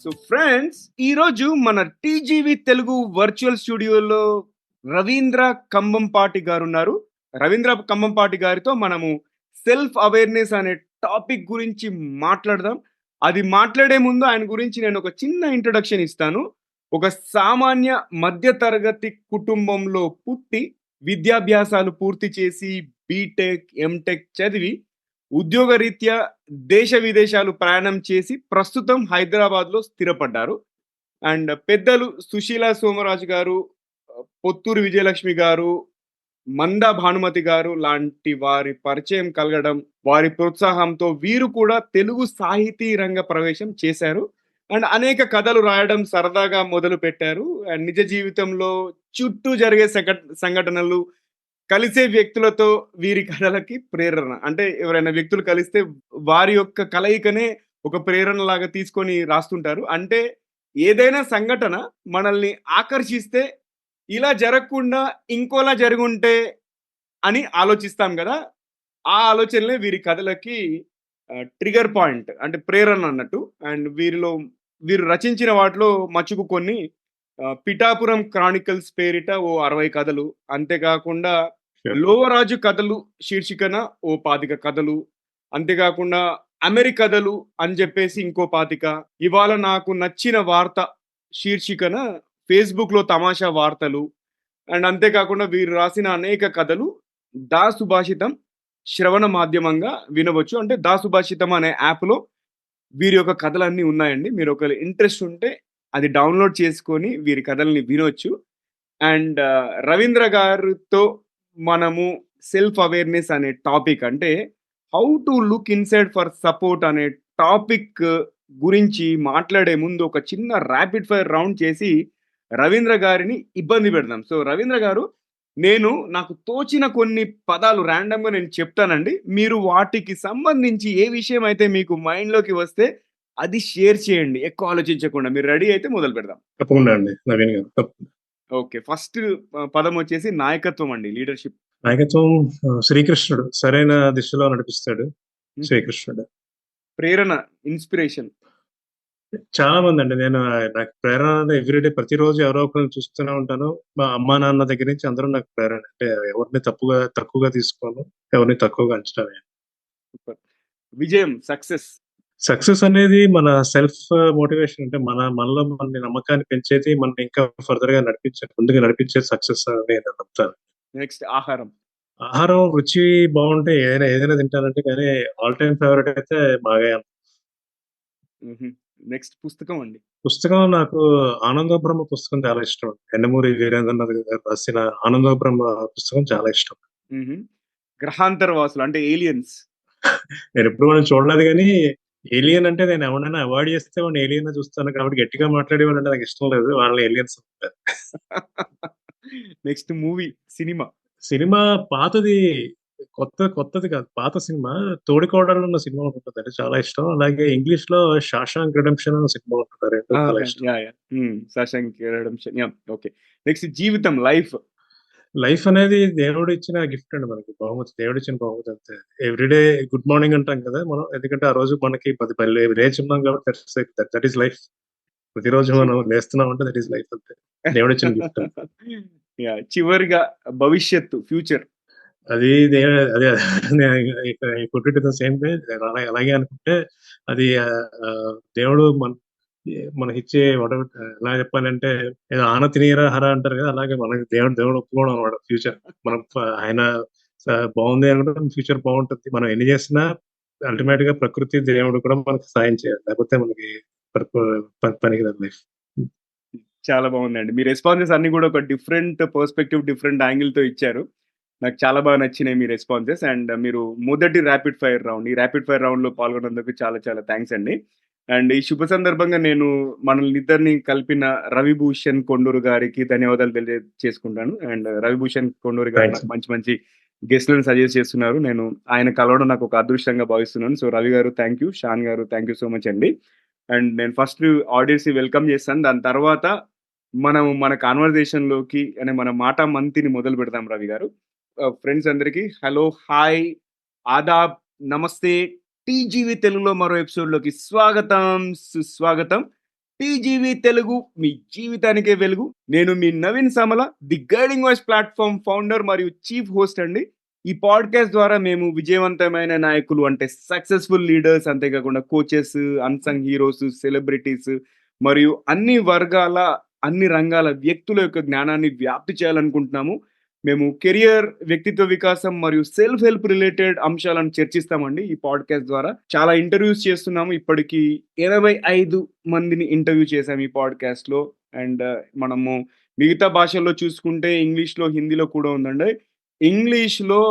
So friends, ఈరోజు మన TGV Telugu virtual స్టూడియోలో రవీంద్ర కంబంపాటి గారు ఉన్నారు. రవీంద్ర కంబంపాటి గారితో మనము సెల్ఫ్ అవేర్‌నెస్ అనే టాపిక్ గురించి మాట్లాడదాం. అది మాట్లాడే ముందు ఆయన గురించి నేను ఒక చిన్న ఇంట్రొడక్షన్ ఇస్తాను. ఒక సామాన్య మధ్య తరగతి కుటుంబంలో పుట్టి, విద్యాభ్యాసాలు పూర్తి చేసి, బీటెక్, ఎంటెక్ చదివి, ఉద్యోగరీత్యా దేశ విదేశాలు ప్రయాణం చేసి ప్రస్తుతం హైదరాబాద్‌లో స్థిరపడ్డారు. అండ్ పెద్దలు సుశీల సోమరాజు గారు, పొత్తూరు విజయలక్ష్మి గారు, మందా భానుమతి గారు లాంటి వారి పరిచయం కలగడం, వారి ప్రోత్సాహంతో వీరు కూడా తెలుగు సాహితీ రంగ ప్రవేశం చేశారు. అండ్ అనేక కథలు రాయడం సరదాగా మొదలుపెట్టారు. అండ్ నిజ జీవితంలో చుట్టూ జరిగే సంఘటనలు, కలిసే వ్యక్తులతో వీరి కథలకి ప్రేరణ. అంటే ఎవరైనా వ్యక్తులు కలిస్తే వారి యొక్క కలయికనే ఒక ప్రేరణలాగా తీసుకొని రాస్తుంటారు. అంటే ఏదైనా సంఘటన మనల్ని ఆకర్షిస్తే ఇలా జరగకుండా ఇంకోలా జరుగుంటే అని ఆలోచిస్తాం గదా! ఆ ఆలోచనలే వీరి కథలకి ట్రిగ్గర్ పాయింట్ అంటే ప్రేరణ అన్నట్టు. అండ్ వీరు రచించిన వాటిలో మచ్చుకు కొన్ని 'పిఠాపురం క్రానికల్స్' పేరిట ఓ 60 కథలు. అంతేకాకుండా Sure. 'లోవరాజు కథలు' శీర్షికన ఓ 25 కథలు. అంతేకాకుండా 'అమెరికథలు' అని జెప్పేసి ఇంకో 25. 'ఇవాళ నాకు నచ్చిన వార్త' శీర్షికన ఫేస్‌బుక్‌లో తమాషా వార్తలు. అండ్ అంతేకాకుండా వీరు రాసిన అనేక కథలు 'దా సుభాషితం' శ్రవణ మాధ్యమంగా వినవచ్చు. అంటే 'దా సుభాషితం' అనే యాప్‌లో వీరి యొక్క కథలన్నీ ఉన్నాయండి. మీరు ఒకవేళ ఇంట్రెస్ట్ ఉంటే అది డౌన్‌లోడ్ చేసుకొని వీరి కథల్ని వినొచ్చు. అండ్ రవీంద్ర గారితో మనము సెల్ఫ్ అవేర్‌నెస్ అనే టాపిక్ అంటే how to look inside for support అనే టాపిక్ గురించి మాట్లాడే ముందు ఒక చిన్న ర్యాపిడ్ ఫైర్ రౌండ్ చేసి రవీంద్ర గారిని ఇబ్బంది పెడదాం. సో రవీంద్ర గారు, నాకు తోచిన కొన్ని పదాలు ర్యాండమ్‌గా నేను చెప్తానండి. మీరు వాటికి సంబంధించి ఏ విషయం అయితే మీకు మైండ్‌లోకి వస్తే అది షేర్ చేయండి. ఎక్కువ ఆలోచించకుండా. మీరు రెడీ అయితే మొదలు పెడదాం. తప్పకుండా అండి నవీన్ గారు. ఓకే. ఫస్ట్ పదం వచ్చేసి నాయకత్వం అండి. లీడర్‌షిప్. నాయకత్వం శ్రీకృష్ణుడు సరైన దిశలో నడిపిస్తాడు. హుహు. శ్రీకృష్ణుడు. ప్రేరణ, ఇన్‌స్పిరేషన్. చాలా మందండి. నాకు ప్రేరణ ఎవ్రీడే ప్రతిరోజు ఎవరో ఒకరిని చూస్తూనే ఉంటాను. మా అమ్మా, నాన్న దగ్గర నుంచి అందరూ నాకు ప్రేరణ. అంటే ఎవరిని తక్కువగా తీసుకోను. ఎవరిని తక్కువగా అంచనా వేయను. సూపర్. విజయం, సక్సెస్. సక్సెస్ అనేది మన సెల్ఫ్ మోటివేషన్ అంటే మనలో మన నమ్మకాన్ని పెంచేది, మనల్ని ఇంకా ఫర్దర్‌గా ముందుకు నడిపించేది సక్సెస్ అని నేను నమ్ముతాను. నెక్స్ట్ ఆహారం. ఆహారం రుచి బావుంటే ఏదైనా తింటానండి. కానీ ఆల్ టైమ్ ఫేవరెట్ అయితే బాగా హుహు. నెక్స్ట్ పుస్తకం అండి. పుస్తకం నాకు 'ఆనందోబ్రహ్మ' పుస్తకం చాలా ఇష్టం. యండమూరి వీరేంద్రనాథ్ గారు రాసిన 'ఆనందోబ్రహ్మ' పుస్తకం చాలా ఇష్టం. హుహు. గ్రహాంతర వాసులు అంటే ఏలియన్స్. నేనెప్పుడు వాళ్ళని చూడలేదు గానీ, ఏలియన్ అంటే నేను ఎవరినైనా అవాయిడ్ చేస్తే వాడిని ఏలియన్‌గా చూస్తాను కాబట్టి గట్టిగా మాట్లాడేవాళ్ళంటే నాకిష్టం లేదు. వాళ్ళని ఏలియన్స్ అంటారు. Next movie, cinema. సినిమా పాతది కొత్తది కాదు. పాత సినిమా 'తోడికోడళ్ళు' అన్న సినిమా ఒకటుంటదండి. చాలా ఇష్టం. అలాగే ఇంగ్లీష్‌లో 'షాషాంక్ రిడెంప్షన్' అనే సినిమా ఉంటది. 2 చాలా ఆహా! ఇష్టం. యాహ్! యాహ్! హ్మ్. 'Shashank redemption.' Yeah! Okay. Next జీవితం, లైఫ్. లైఫ్ అనేది దేవుడిచ్చిన గిఫ్ట్ అండి మనకి. బహుమతి. దేవుడిచ్చిన బహుమతి అంతే. ఎవ్రీడే గుడ్ మార్నింగ్ అంటాం కదా! మనం. ఎందుకంటే ఆ రోజు మనకి 10 లేచున్నాం కాబట్టి దట్ ఈస్ లైఫ్. ప్రతిరోజు మనం సూపర్. లేస్తున్నాం అంటే దట్ ఈస్ లైఫ్ అంతే. దేవుడిచ్చిన గిఫ్ట్ అంతే. యాహ్! చివరిగా భవిష్యత్తు, ఫ్యూచర్. అది దే అదే I put it in the same way. అలాగే అనుకుంటే అది దేవుడు మనకిచ్చే వాటెవర్ ఎలా చెప్పాలంటే ఏదో ఆన తినీరా హర అంటారు కదా! అలాగే మనకి దేవుడు ఒప్పుకోవడం అన్నమాట ఫ్యూచర్. మనం ఆయన బావుంది అనుకుంటే ఫ్యూచర్ బావుంటది. మనం ఎన్ని చేసినా అల్టిమేట్‌గా ప్రకృతి, దేవుడు కూడా మనకి సాయం చేయాలి. లేకపోతే మనకి పరకు పనికిరాదు లైఫ్. చాలా బాగుందండి. మీ రెస్పాన్సెస్ అన్నీ గూడా ఒక డిఫరెంట్ పర్స్‌పెక్టివ్, డిఫరెంట్ యాంగిల్‌తో ఇచ్చారు. నాకు చాలా బాగా నచ్చినాయి మీ రెస్పాన్సెస్. అండ్ మీరు మొదటి ర్యాపిడ్ ఫైర్ రౌండ్, ఈ ర్యాపిడ్ ఫైర్ రౌండ్‌లో పాల్గొన్నందుకు చాలా చాలా థాంక్స్ అండి. అండ్ ఈ శుభ సందర్భంగా నేను మనల్నిద్దరిని కలిపిన 'రవిభూషణ్ కొండూరు' గారికి ధన్యవాదాలు తెలియజేసుకుంటాను. అండ్ 'రవిభూషణ్ కొండూరు' గారు థ్యాంక్స్. నాకు మంచి మంచి గెస్ట్‌లను సజెస్ట్ చేస్తున్నారు. నేను ఆయన కలవడం నాకు ఒక అదృష్టంగా భావిస్తున్నాను. సో, రవి గారు థాంక్ యూ. షాన్ గారు థాంక్ యూ సో మచ్ అండి. అండ్ నేను ఫస్ట్ ఆడియన్స్‌ని వెల్కమ్ చేస్తాను. దాని తర్వాత మనం మన కాన్వర్జేషన్‌లోకి మన మాట మంతిని మొదలు పెడదాం రవి గారు. ఫ్రెండ్స్ అందరికీ హలో, హాయ్, ఆదాబ్, నమస్తే. టీజీవీ తెలుగులో మరో ఎపిసోడ్‌లోకి స్వాగతం, సుస్వాగతం. టీజీవీ తెలుగు మీ జీవితానికే వెలుగు. నేను మీ Naveen Samala, the guiding voice platform founder మరియు చీఫ్ హోస్ట్ అండి. ఈ పాడ్‌కాస్ట్ ద్వారా మేము విజయవంతమైన నాయకులు అంటే సక్సెస్‌ఫుల్ లీడర్స్, అంతేకాకుండా కోచెస్, అన్‌సంగ్ హీరోస్, సెలబ్రిటీస్ మరియు అన్ని వర్గాల, అన్ని రంగాల వ్యక్తుల యొక్క జ్ఞానాన్ని వ్యాప్తి చేయాలనుకుంటున్నాము. మేము కెరియర్, వ్యక్తిత్వ వికాసం మరియు సెల్ఫ్ హెల్ప్ రిలేటెడ్ అంశాలను చర్చిస్తామండి ఈ పాడ్‌కాస్ట్ ద్వారా. చాలా ఇంటర్వ్యూస్ చేస్తున్నాము. ఇప్పటికి 85 మందిని ఇంటర్వ్యూ చేశాము ఈ పాడ్‌కాస్ట్‌లో. అండ్ మనము మిగతా భాషల్లో చూసుకుంటే ఇంగ్లీష్‌లో, హిందీలో కూడా ఉందండి. ఇంగ్లీష్‌లో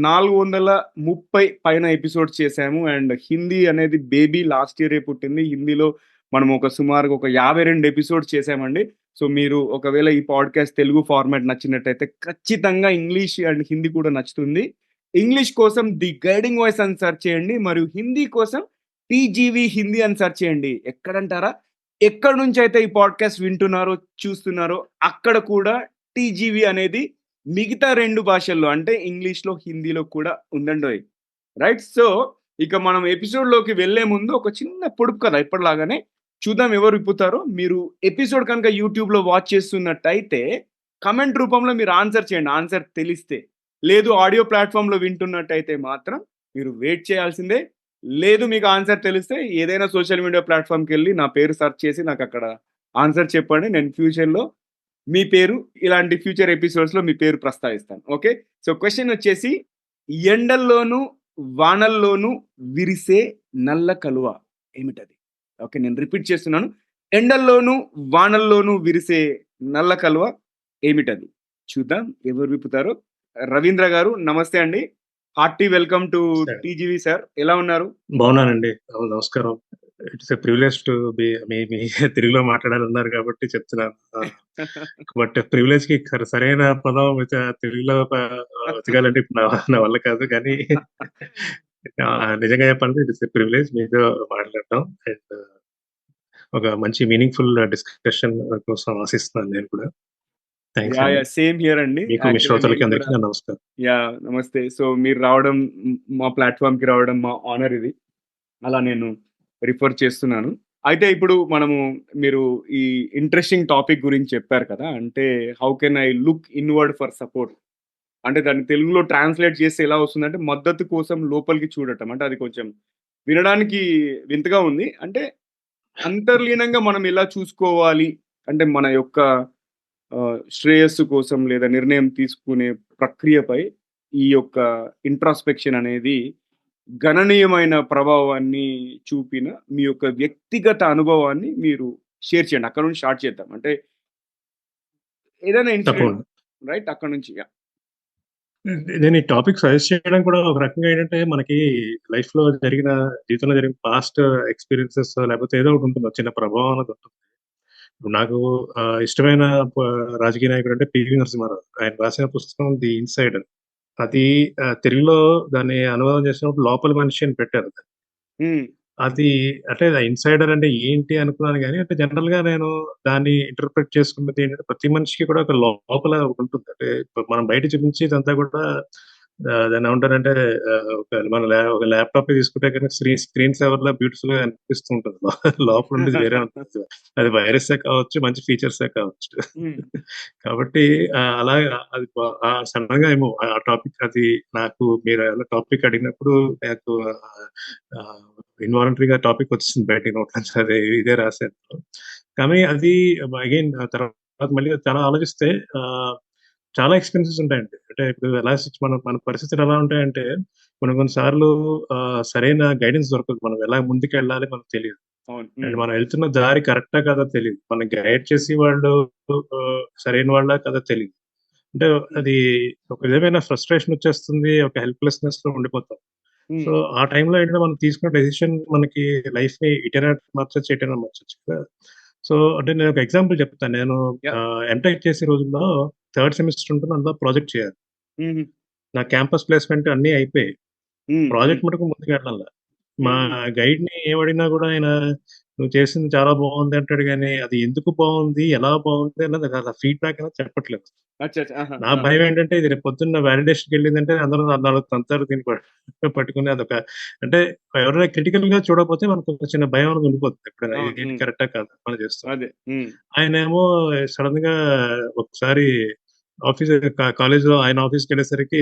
430 పైన ఎపిసోడ్స్ చేశాము. అండ్ హిందీ అనేది బేబీ లాస్ట్ ఇయరే పుట్టింది. హిందీలో మనం సుమారుగా ఒక 52 ఎపిసోడ్స్ చేశామండి. సో, మీరు ఒకవేళ ఈ పాడ్‌కాస్ట్ తెలుగు ఫార్మాట్ నచ్చినట్టయితే ఖచ్చితంగా ఇంగ్లీష్ అండ్ హిందీ కూడా నచ్చుతుంది. ఇంగ్లీష్ కోసం 'ది గైడింగ్ వాయిస్' అని సెర్చ్ చేయండి. మరియు హిందీ కోసం 'టీజీవీ హిందీ' అని సెర్చ్ చేయండి. ఎక్కడంటారా? ఎక్కడి నుంచైతే ఈ పాడ్‌కాస్ట్ వింటున్నారో, చూస్తున్నారో అక్కడ కూడా 'టీజీవీ' అనేది మిగతా 2 భాషల్లో అంటే ఇంగ్లీష్‌లో, హిందీలో కూడా ఉందండోయ్! రైట్. సో, ఇక మనం ఎపిసోడ్‌లోకి వెళ్ళే ముందు ఒక చిన్న పొడుపు కథ ఎప్పటిలాగానే. చూద్దాం ఎవరు విప్పుతారో. మీరు ఎపిసోడ్ కనుక యూట్యూబ్‌లో వాచ్ చేస్తున్నట్టయితే కామెంట్ రూపంలో మీరు ఆన్సర్ చేయండి. ఆన్సర్ తెలిస్తే. లేదు ఆడియో ప్లాట్‌ఫార్మ్‌లో వింటున్నట్టయితే మాత్రం మీరు వెయిట్ చేయాల్సిందే. లేదు మీకు ఆన్సర్ తెలిస్తే ఏదైనా సోషల్ మీడియా ప్లాట్‌ఫార్మ్‌కెళ్ళి నా పేరు సెర్చ్ చేసి నాకక్కడ ఆన్సర్ చెప్పండి. నేను ఫ్యూచర్‌లో మీ పేరు ఇలాంటి ఫ్యూచర్ ఎపిసోడ్స్‌లో మీ పేరు ప్రస్తావిస్తాను. ఓకే. సో, క్వెషన్ వచ్చేసి ఎండల్లోనూ, వానల్లోనూ విరిసే నల్ల కలువ ఏమిటది? ఓకే. నేను రిపీట్ చేస్తున్నాను. ఎండల్లోనూ, వానల్లోనూ విరిసే నల్ల కలువ ఏమిటది? చూద్దాం ఎవరు విప్పుతారో. రవీంద్ర గారు నమస్తే అండి. హార్టీ వెల్కమ్ టు సరే. TGV sir. ఎలా ఉన్నారు? బాగున్నానండి. నమస్కారం. It's a privilege to be మీ మీ తెలుగులో మాట్లాడాలన్నారు కాబట్టి చెప్తున్నాను. బట్ ప్రివిలేజ్‌కి సరైన పదం తెలుగులో వెతకాలంటే ఇప్పుడు నా వల్ల కాదు. కానీ నిజంగా చెప్పాలంటే ఇట్స్ ఎ ప్రివిలేజ్ మీతో మాట్లాడటం. అండ్ ఒక మంచి మీనింగ్‌ఫుల్ డిస్కషన్ కోసం ఆశిస్తున్నాను నేను కూడా. Thanks yeah! అండి. యాహ్! సేమ్ హియర్ అండి. మీకు మీ యాక్చువల్‌గా శ్రోతలకి నేను కూడా అందరికీ నా నమస్కారం. యాహ్! నమస్తే. సో, మీరు రావడం మా ప్లాట్‌ఫార్మ్‌కి రావడం మా ఆనర్ ఇది. అలా నేను రిఫర్ చేస్తున్నాను. అయితే ఇప్పుడు మనము మీరు ఈ ఇంట్రెస్టింగ్ టాపిక్ గురించి చెప్పారు కదా! అంటే how can I look inward for support. అంటే దాన్ని తెలుగులో ట్రాన్స్‌లేట్ చేస్తే ఎలా వస్తుందంటే మద్దతు కోసం లోపలికి చూడటం. అంటే అది కొంచెం వినడానికి వింతగా ఉంది. అంటే అంతర్లీనంగా మనం ఎలా చూసుకోవాలి? అంటే మన యొక్క శ్రేయస్సు కోసం లేదా నిర్ణయం తీసుకునే ప్రక్రియపై ఈ యొక్క ఇంట్రాస్పెక్షన్ అనేది గణనీయమైన ప్రభావాన్ని చూపిన మీ యొక్క వ్యక్తిగత అనుభవాన్ని మీరు షేర్ చేయండి. అక్కడి నుంచి స్టార్ట్ చేద్దాం. అంటే ఏదైనా ఇన్సిడెంట్ తప్పకుండా. రైట్ అక్కడి నుంచి యాహ్! నేను ఈ టాపిక్ సజెస్ట్ చేయడం కూడా ఒక రకంగా ఏంటంటే, మనకి లైఫ్‌లో జరిగిన జీవితంలో జరిగిన పాస్ట్ ఎక్స్‌పీరియన్సెస్ లేకపోతే ఏదో ఒకటి ఉంటుంది. చిన్న ప్రభావం అనేది ఉంటుంది. ఇప్పుడు నాకు ఇష్టమైన ప రాజకీయ నాయకుడు అంటే 'పివి నరసింహారావు'. ఆయన రాసిన పుస్తకం 'ది ఇన్‌సైడర్'. అది తెలుగులో దాన్ని అనువాదం చేసినప్పుడు 'లోపలి మనిషి' అని పెట్టారు. హ్మ్. అది అంటే ఇన్‌సైడర్ అంటే ఏంటి అనుకున్నాను గానీ, అంటే జనరల్‌గా నేను దాన్ని ఇంటర్‌ప్రెట్ చేసుకున్నది ఏంటంటే, ప్రతి మనిషికి కూడా ఒక లోపల ఒకటుంటుంది. అంటే మనం బయట చూపించేదంతా కూడా దాన్నేమంటారంటే ఒక ల్యాప్‌టాపే తీసుకుంటే గనుక స్క్రీన్ సేవర్‌లా బ్యూటిఫుల్‌గా కనిపిస్తూ ఉంటుంది. లోపల ఉండేది వేరే ఉంటుంది. అది వైరస్సే కావచ్చు, మంచి ఫీచర్సే కావచ్చు. హ్మ్. కాబట్టి అలాగా అది సడెన్‌గా ఏమో ఆ టాపిక్ అది నాకు మీరు ఏమైనా టాపిక్ అడిగినప్పుడు నాకు ఆహ్, ఇన్వాలంటరీగా టాపిక్ వచ్చేసింది బయటికి నోట్లో నుంచి. అదే ఇదే రాశాను. కానీ అది అగైన్ తర్వాత మళ్ళీ చాలా ఆలోచిస్తే చాలా ఎక్స్‌పీరియన్సెస్ ఉంటాయండి. అంటే ఇప్పుడు ఎలా మన పరిస్థితులు ఎలా ఉంటాయంటే కొన్ని కొన్ని సార్లు సరైన గైడెన్స్ దొరకదు. మనం ఎలా ముందుకెళ్ళాలి మనకు తెలీదు. అవును. అండ్ హ్మ్. మనం వెళ్తున్న దారి కరెక్టా కాదో తెలీదు. మనల్ని గైడ్ చేసే వాళ్ళు సరైన వాళ్ళా కాదో తెలీదు. అంటే హ్మ్. అది ఒక విధమైన ఫ్రస్ట్రేషన్ వచ్చేస్తుంది. ఒక హెల్ప్‌లెస్‌నెస్‌లో ఉండిపోతాం. సో, హ్మ్. ఆ టైంలో ఏంటంటే మనం తీసుకున్న డెసిషన్ మనకి లైఫ్‌ని ఇటైనా మార్చొచ్చు, ఎటైనా మార్చొచ్చు కదా! సో, అంటే నేను ఒక ఎగ్జాంపుల్ చెప్తాను. నేను యాహ్! ఎంటెక్ చేసే రోజుల్లో థర్డ్ సెమిస్టర్ ఉంటుంది. అందులో ప్రాజెక్ట్ చేయాలి. హుహు. నా క్యాంపస్ ప్లేస్‌మెంట్ అన్నీ అయిపోయాయి. హ్మ్. హ్మ్. ప్రాజెక్ట్ మటుకు ముందుకెళ్ళాల. మా హుహు. గైడ్‌ని ఏమడిగినా గూడా ఆయన "నువ్వు చేసింది చాలా బావుంది" అంటాడు గానీ, అది ఎందుకు బావుంది? ఎలా బావుంది? అన్నది అసల ఫీడ్‌బ్యాక్ అనేది చెప్పట్లేదు. అచ్చా! అచ్చా! ఆహా! నా ఆ! భయం ఏంటంటే ఇది రేపు పొద్దున్న వాలిడేషన్‌కెళ్ళిందంటే అందరూ నాలుగు తంతారు దీన్ని పట్టుకొని అదొక అంటే ఎవరైనా క్రిటికల్‌గా చూడకపోతే మనకొక చిన్న భయం అనేది ఉండిపోతుంది. ఎప్పుడైనా అవును. ఇది హ్మ్. కరెక్టా కాదా మనం చేస్తుంది. అదే. హ్మ్. ఆయనేమో సడెన్‌గా ఒకసారి కాలేజ్‌లో ఆయన ఆఫీస్‌కెళ్ళేసరికి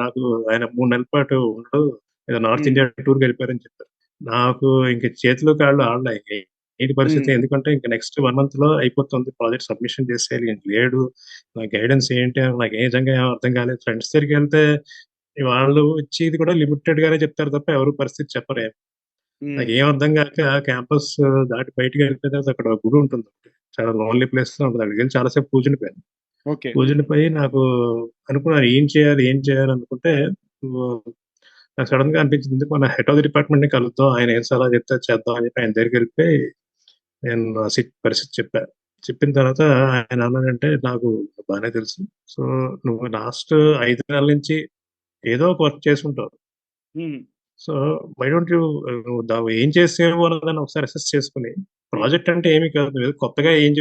నాకు ఆయన 3 నెలల పాటు ఉండడు. ఏదో నార్త్ హ్మ్. ఇండియా టూర్‌కెళ్ళిపోయారని చెప్పారు. నాకు ఇంక చేతులు కాళ్ళు ఆడలే. ఏంటి పరిస్థితి? హ్మ్. ఎందుకంటే ఇంక నెక్స్ట్ 1 మంత్‌లో అయిపోతుంది. ప్రాజెక్ట్ సబ్మిషన్ చేసేయాలి. ఇంక లేడు. నా గైడెన్స్ ఏంటి? నాకు నిజంగా ఏం అర్థం కాలేదు. ఫ్రెండ్స్ దగ్గరికెళ్తే వాళ్ళు ఇచ్చేది కూడా లిమిటెడ్‌గానే చెప్తారు తప్ప ఎవరు పరిస్థితి చెప్పరేం. హ్మ్. నాకేం అర్థం కాక క్యాంపస్ దాటి బయటికెళ్ళిపోయిన తర్వాత అక్కడ ఒక గుడి ఉంటుంది. చాలా లోన్లీ ప్లేస్‌లో ఉంటది. అక్కడికెళ్ళి చాలా సేపు కూర్చుండిపోయాను. ఓకే. కూర్చుండిపోయి నాకు అనుకున్నాను ఏం చేయాలి? ఏం చేయాలి? అనుకుంటే ఆహ్, నాకు సడెన్‌గా అనిపించింది ఎందుకు మన హెడ్ ఆఫ్ ది డిపార్ట్మెంట్‌ని కలుద్దాం. ఆయన ఏం సలహా చెప్తే అది చేద్దాం అని చెప్పి ఆయన దగ్గరికెళ్ళిపోయి నేను నా పరిస్థితి చెప్పా. చెప్పిన తర్వాత ఆయన అన్నాడంటే నాకు బానే తెలుసు. సో, నువ్వు లాస్ట్ 5 నెలల నుంచి ఏదో ఒక వర్క్ చేసుంటావు. హ్మ్. సో, వై డోంట్ యూ నువ్వు ఏం చేసావు అన్నదాన్ని ఒకసారి అసెస్ చేసుకొని, హ్మ్. ప్రాజెక్ట్ అంటే ఏమి కాదు. నువ్వేదో కొత్తగా ఏం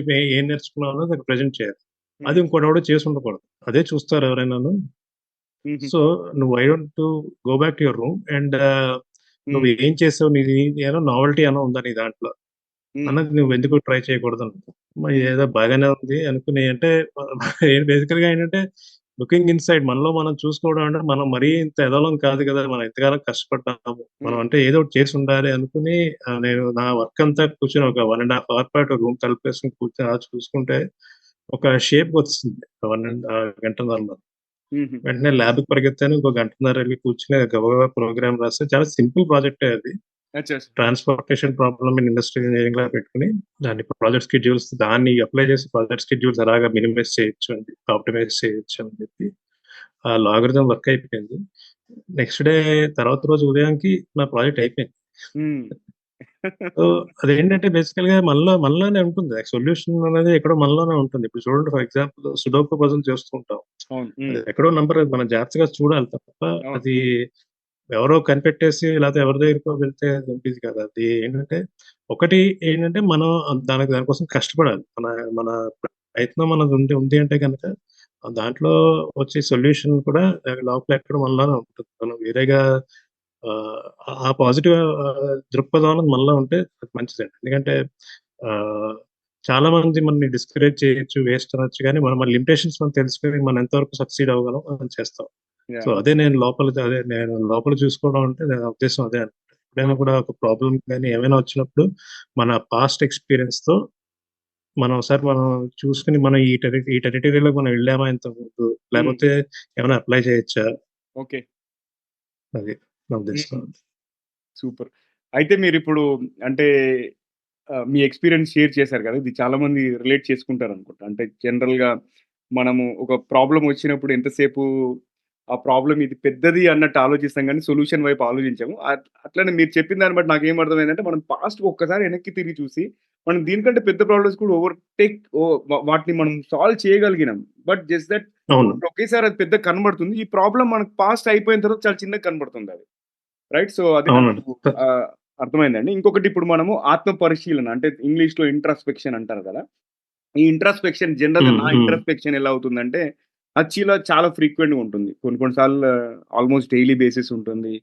నేర్చుకున్నావు అన్నది అక్కడ ప్రెజెంట్ చేయాలి. అది హ్మ్. ఇంకోడెవడో చేసి ఉండకూడదు. అదే చూస్తారు ఎవరైనాను. హుహు. సో, నువ్వు why don't go back to your room and నువ్వు హ్మ్. ఏం చేసావు? నీది ఏదో నావెల్టీ ఏమైనా ఉందా నీ దాంట్లో? హ్మ్. అన్నది నువ్వెందుకు ట్రై చేయకూడదన్నాడు. హ్మ్. ఏదో బాగానే ఉంది అనుకుని అంటే బేసికల్‌గా ఏంటంటే లుకింగ్ ఇన్‌సైడ్ మనలో మనం చూసుకోవడం అంటే మనం మరీ ఇంత ఎదవం కాదు కదా! మనం ఇంతకాలం కష్టపడ్డాము. మనం హ్మ్. అంటే ఏదో ఒకటి చేసుండాలి అనుకుని నేను నా వర్క్ అంతా కూర్చొని ఒక 1 ½ అవర్ పాటు రూమ్ తలుపేసుకొని కూర్చొని అలా చూసుకుంటే ఒక షేప్‌కొచ్చేసింది. గంటన్నరలో. హుహు. వెంటనే ల్యాబ్‌కి పరిగెత్తాను. ఇంకో గంటన్నర ఎళ్లి కూర్చొని గబగబా ప్రోగ్రామ్ రాసాను. చాలా సింపుల్ ప్రాజెక్టే అది. అచ్చా! అచ్చా! ట్రాన్స్‌పోర్టేషన్ ప్రాబ్లమ్ ఇన్ ఇండస్ట్రియల్ ఇంజినీరింగ్‌లా పెట్టుకొని, దాన్ని ప్రాజెక్ట్ షెడ్యూల్స్ దాన్ని అప్లై చేసి ప్రాజెక్ట్ షెడ్యూల్స్ ఎలాగా మినిమైజ్ చేయొచ్చు అని చెప్పి, ఆప్టిమైజ్ చేయొచ్చు అని చెప్పి, ఆ లాగరిథం వర్క్ అయిపోయింది. నెక్స్ట్ డే తర్వాత రోజు ఉదయానికి నా ప్రాజెక్ట్ అయిపోయింది. హ్మ్. సో, అదేంటంటే బేసికల్‌గా మనలోనే ఉంటుంది. సొల్యూషన్ అనేది ఎక్కడో మనలోనే ఉంటుంది. ఇప్పుడు చూడండి ఫర్ ఎగ్జాంపుల్ సుడోకు పజిల్ చేస్తూ ఉంటాం. అవును. అది హ్మ్. ఎక్కడో నంబర్ మనం జాగ్రత్తగా చూడాలి తప్ప అవును. అది హ్మ్. ఎవరో కనిపెట్టేసి లేకపోతే ఎవరి దగ్గరికో వెళ్తే అది ఉండేది కాదు. అది ఏంటంటే ఒకటి ఏంటంటే మనం దానికోసం కష్టపడాలి. మన మన ప్రయత్నం మనది ఉంది అంటే గనక దాంట్లో వచ్చే సొల్యూషన్ కూడా లోపల ఎక్కడో మనలోనే ఉంటుంది. మనం వేరేగా ఆహ్, ఆ పాజిటివ్ దృక్పథం అనేది మనలో ఉంటే అది మంచిదండి. ఎందుకంటే ఆహ్, చాలా మంది మనల్ని డిస్కరేజ్ చేయొచ్చు, వేస్ట్ అనొచ్చు గానీ మన మన లిమిటేషన్స్ మనం తెలుసుకొని మనం ఎంతవరకు సక్సీడ్ అవ్వగలం మనం చేస్తాం. So, yeah! నేను లోపల చూసుకోవడం అంటే నా ఉద్దేశ్యం అదే అనమాట. ఎప్పుడైనా ఓకే. కూడా ఒక ప్రాబ్లమ్ గాని ఏమైనా వచ్చినప్పుడు మన పాస్ట్ ఎక్స్‌పీరియన్స్‌తో మనం చూసుకొని మనం ఈ టెరిటరీ‌లోకి మనం వెళ్ళామా ఇంతకుముందు? హ్మ్. లేపోతే ఏమైనా అప్లై చేయొచ్చా? ఓకే. అది నా ఉద్దేశం. హుహు. సూపర్. అయితే మీరిప్పుడు అంటే మీ ఎక్స్‌పీరియన్స్ షేర్ చేశారు కదా! ఇది చాలా మంది రిలేట్ చేసుకుంటారనుకుంటా. అంటే జనరల్‌గా మనము ఒక ప్రాబ్లమ్ వచ్చినప్పుడు ఎంతసేపు ఆ ప్రాబ్లమ్ ఇది పెద్దది అన్నట్టు ఆలోచిస్తాం గానీ, సొల్యూషన్ వైపు ఆలోచించము. అట్లనే మీరు చెప్పిన దాన్ని బట్టి నాకేం అర్థమైందంటే, మనం పాస్ట్‌కి ఒక్కసారి వెనక్కి తిరిగి చూసి, మనం దీనికంటే పెద్ద ప్రాబ్లమ్స్ కూడా ఓవర్‌టేక్ వాటిని మనం సాల్వ్ చేయగలిగినాం. బట్ జస్ట్ దట్ అవును. ఒకేసారి అది పెద్దగా కనబడుతుంది. ఈ ప్రాబ్లమ్ మనకు పాస్ట్ అయిపోయిన తర్వాత చాలా చిన్నగా కనబడుతుందది. రైట్. సో, అది నాకు అవునండి. ఆహ్, అర్థమైందండి. ఇంకొకటి ఇప్పుడు మనము ఆత్మ పరిశీలన అంటే ఇంగ్లీష్‌లో ఇంట్రాస్పెక్షన్ అంటారు కదా! ఈ ఇంట్రాస్పెక్షన్ జనరల్‌గా హ్మ్. నా హ్మ్. ఇంట్రాస్పెక్షన్ ఎలా అవుతుందంటే, చాలా ఫ్రీక్వెంట్‌గా ఉంటుంది. కొన్ని కొన్ని సార్లు ఆల్‌మోస్ట్ డైలీ బేసిస్ ఉంటుంది.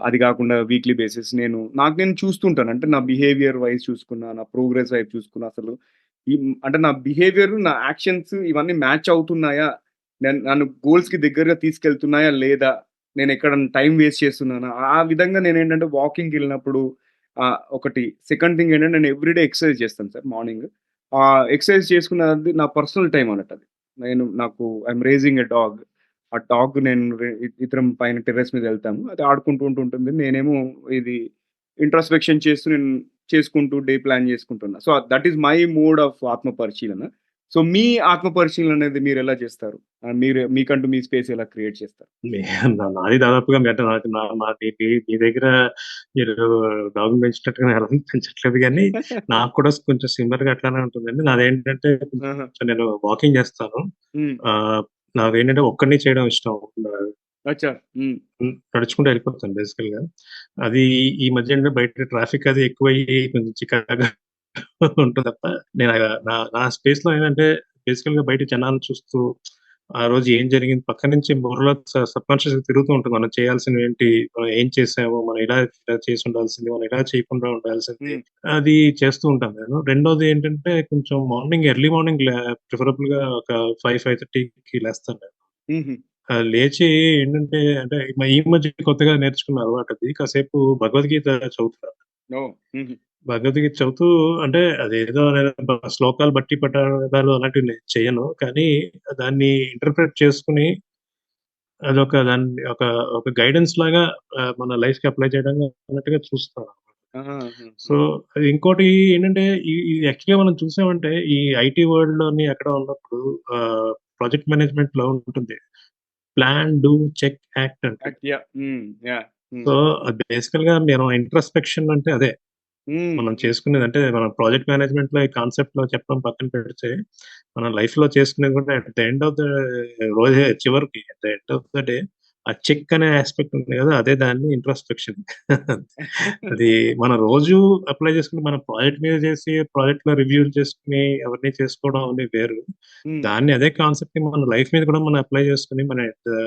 అది కాకుండా వీక్లీ బేసిస్ నాకు నేను చూస్తుంటాను. అంటే నా బిహేవియర్ వైస్ చూసుకున్నా, నా ప్రోగ్రెస్ వైపు చూసుకున్నా అసలు అంటే నా బిహేవియర్, నా యాక్షన్స్ ఇవన్నీ మ్యాచ్ అవుతున్నాయా? నన్ను గోల్స్‌కి దగ్గరగా తీసుకెళ్తున్నాయా లేదా? నేనెక్కడన్నా టైమ్ వేస్ట్ చేస్తున్నానా? ఆ విధంగా నేనేంటంటే వాకింగ్‌కెళ్ళినప్పుడు ఒకటి. సెకండ్ థింగ్ ఏంటంటే నేను ఎవ్రీ డే ఎక్సర్సైజ్ చేస్తాను సార్ మార్నింగ్. ఎక్సర్సైజ్ చేసుకున్నది నా పర్సనల్ టైమ్ అన్నట్టది. I am raising a dog. ఆ డాగ్ నేను ఇద్దరం పైన టెర్రస్ మీద వెళ్తాము. అది ఆడుకుంటూ ఉంటుంది. నేనేమో ఇది ఇంట్రోస్పెక్షన్ చేసుకుంటూ డే ప్లాన్ చేసుకుంటున్నా. So, that is my mode of ఆత్మ పరిశీలన. సో, మీ ఆత్మ పరిశీలన అనేది మీరెలా చేస్తారు? మీరు మీకంటూ మీ స్పేస్ ఎలా క్రియేట్ చేస్తారు? నే నాది దాదాపుగా అంటే నాకు మీ దగ్గర మీరు డాగ్‌ని పెంచినట్టుగా నేను ఎవరిని పెంచట్లేదు గానీ, నాకు కూడా కొంచెం సిమిలర్‌గా అట్లానే ఉంటుందండి. నాదేంటంటే ఆహా! కొంచెం నేను వాకింగ్ చేస్తాను. హ్మ్. ఆహ్, నాకేంటంటే ఒక్కడినే చేయడం ఇష్టం. అచ్చా! హ్మ్. నడుచుకుంటూ వెళ్ళిపోతాను బేసికల్‌గా. అది ఈ మధ్య ఏంటంటే బయట ట్రాఫిక్ అది ఎక్కువయ్యి కొంచెం చికాకుగా ఉంటది తప్ప, నేను నా నా స్పేస్‌లో ఏంటంటే బేసికల్‌గా బయట జనాలను చూస్తూ, ఆ రోజు ఏం జరిగింది పక్క నుంచి బుర్రలో సబ్‌కాన్షియస్‌గా తిరుగుతూ ఉంటుంది. మనం చేయాల్సినవేంటి? మనం ఏం చేసాము? మనం ఇలా చేసుండాల్సింది. మనం ఇలా చేయకుండా ఉండాల్సింది. హ్మ్. అది చేస్తూ ఉంటాను నేను. రెండోది ఏంటంటే కొంచెం ఎర్లీ మార్నింగ్ ప్రిఫరబుల్‌గా ఒక 5, 5:30కి లేస్తాను నేను. హుహు. లేచి ఏంటంటే అంటే ఈ మధ్య కొత్తగా నేర్చుకున్న అలవాటది. కాసేపు భగవద్గీత చదువుతాను. ఓహ్! హుహు. భగవద్గీత చదువుతూ అంటే అదేదో నేను శ్లోకాలు బట్టి పఠాలు అలాంటివి చెయ్యను. కానీ దాన్ని ఇంటర్ప్రెట్ చేసుకొని దాన్ని ఒక గైడెన్స్ లాగా మన లైఫ్‌కి అప్లై చేయడం అన్నట్టుగా చూస్తాను. సో, ఆహాహా! అది ఇంకోటి ఏంటంటే ఇది యాక్చువల్‌గా మనం చూసామంటే ఈ ఐటీ వరల్డ్‌లోని ఎక్కడ ఉన్నప్పుడు ప్రాజెక్ట్ మేనేజ్‌మెంట్‌లో ఉంటుంది. ప్లాన్, డూ, చెక్, యాక్ట్ అంటాడు. యాహ్! హ్మ్. యాహ్! హ్మ్. సో, అది బేసికల్‌గా నేను ఇంట్రోస్పెక్షన్ అంటే అదే. హ్మ్. మనం హ్మ్. చేసుకునేది అంటే మనం ప్రాజెక్ట్ మేనేజ్‌మెంట్‌లో ఈ కాన్సెప్ట్‌లో చెప్పడం పక్కన పెడితే, మన లైఫ్‌లో చేసుకునేది కూడా at the end of the రోజే చివరికి at the end of the day ఆ చెక్ అనే యాస్పెక్ట్ ఉంది కదా! అదే దాన్ని ఇంట్రోస్పెక్షన్. అది మనం రోజు అప్లై చేసుకుని మన ప్రాజెక్ట్ మీద చేసి ప్రాజెక్ట్‌లో రివ్యూలు చేసుకొని అవన్నీ చేసుకోవడం అనేది వేరు. హ్మ్. దాన్ని అదే కాన్సెప్ట్‌ని మన లైఫ్ మీద కూడా మనం అప్లై చేసుకొని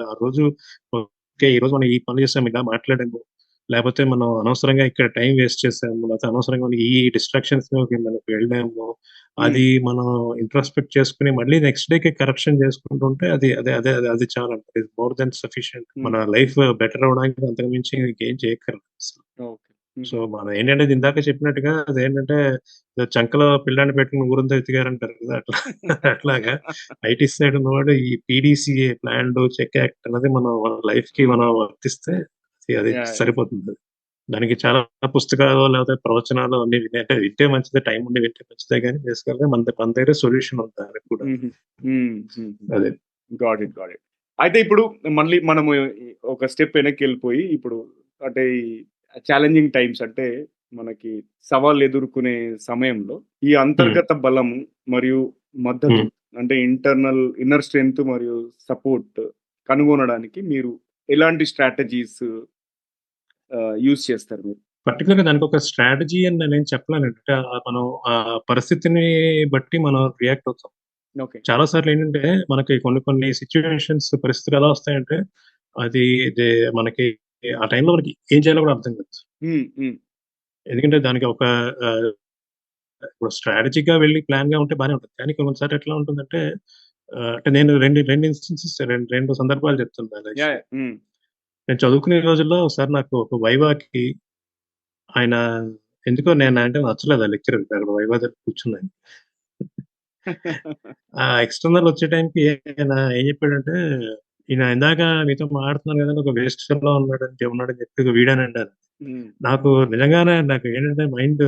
ఆ రోజు ఓకే. ఈరోజు మనం ఈ పని చేసాము, ఇలా మాట్లాడాము. లేపోతే మనం అనవసరంగా ఇక్కడ టైం వేస్ట్ చేసాము. లేకపోతే అనవసరంగా మనం ఈ డిస్ట్రాక్షన్స్‌లోకి మనకు వెళ్ళాము. హ్మ్. అది మనం ఇంట్రోస్పెక్ట్ చేసుకొని మళ్ళీ నెక్స్ట్ డేకి కరెక్షన్ చేసుకుంటుంటే అది చాలండి. It is more than sufficient. హ్మ్. మన లైఫ్ బెటర్ అవ్వడానికి అంతకు మించి ఇంకేం చేయక్కర్లేదు అసలు. ఓకే. సో, హుహు. మనం ఏంటంటే ఇందాక చెప్పినట్టుగా అదేంటంటే ఏదో చంకలో పిల్లాడిని పెట్టుకొని ఊరంతా ఎతికారంటారు కదా! అట్లాగా ఐటీ సైడ్ ఉన్నవాడు ఈ PDCA plan, do, check, act అన్నది మన లైఫ్‌కి హ్మ్. మనం వర్తిస్తే అది యాహ్! సరిపోతుంది. దానికి చాలా పుస్తకాలు లేకపోతే ప్రవచనాలు అన్నీ అంటే వింటే మంచిదే. టైం ఉండి వింటే మంచిదే గానీ బేసికల్‌గా మన దగ్గర సొల్యూషన్ ఉంది దానికి కూడా. హుహు. హ్మ్. హుహు. అదే. Got it. Got it. అయితే ఇప్పుడు మళ్ళీ మనము ఒక స్టెప్ వెనక్కెళ్ళిపోయి ఇప్పుడు అంటే ఈ ఛాలెంజింగ్ టైమ్స్ అంటే మనకి సవాళ్ళు ఎదుర్కొనే సమయంలో ఈ హ్మ్. అంతర్గత బలము మరియు మద్దతు హ్మ్. అంటే ఇన్నర్ స్ట్రెంగ్త్ మరియు సపోర్ట్ కనుగొనడానికి మీరు ఎలాంటి స్ట్రాటజీస్ యూజ్ చేస్తారు మీరు? పర్టిక్యులర్‌గా దానికొక స్ట్రాటజీ అని నేనేం చెప్పలేనండి. అంటే మనం పరిస్థితిని బట్టి మనం రియాక్ట్ అవుతాం. ఓకే. చాలా సార్లేంటంటే, మనకి కొన్ని కొన్ని సిట్యుయేషన్స్ పరిస్థితులు ఎలా వస్తాయంటే, అది దే మనకి ఆ టైంలో మనకి ఏం చేయాలో కూడా అర్థం కాదు. హ్మ్. హ్మ్. ఎందుకంటే దానికి ఒక ఆహ్, ఇప్పుడు స్ట్రాటజిక్‌గా వెళ్లి ప్లాన్‌గా ఉంటే బానే ఉంటది. కానీ కొన్ని సార్లు ఎట్లా ఉంటుందంటే, అంటే నేను 2 ఇన్‌స్టెన్సెస్ 2 సందర్భాలు చెప్తాను నా యాహ్! లైఫ్‌లో. యాహ్! హ్మ్. నేను చదువుకునే రోజుల్లో ఒకసారి నాకు ఒక వైవాకి ఆయన ఎందుకో నేనంటే నచ్చలేదు ఆ లెక్చరర్. అక్కడ వైవా దగ్గర కూర్చున్నాను. ఆ ఎక్స్‌టర్నల్ వచ్చే టైంకి ఈయన ఏం చెప్పాడంటే, "ఈయన ఇందాక మీతో మాట్లాడుతున్నాను కదండీ! ఒక వేస్ట్ ఫెల్లో ఉన్నాడని చెప్పి వీడేనండి" అని. హ్మ్. నిజంగానే నాకు ఏంటంటే మైండ్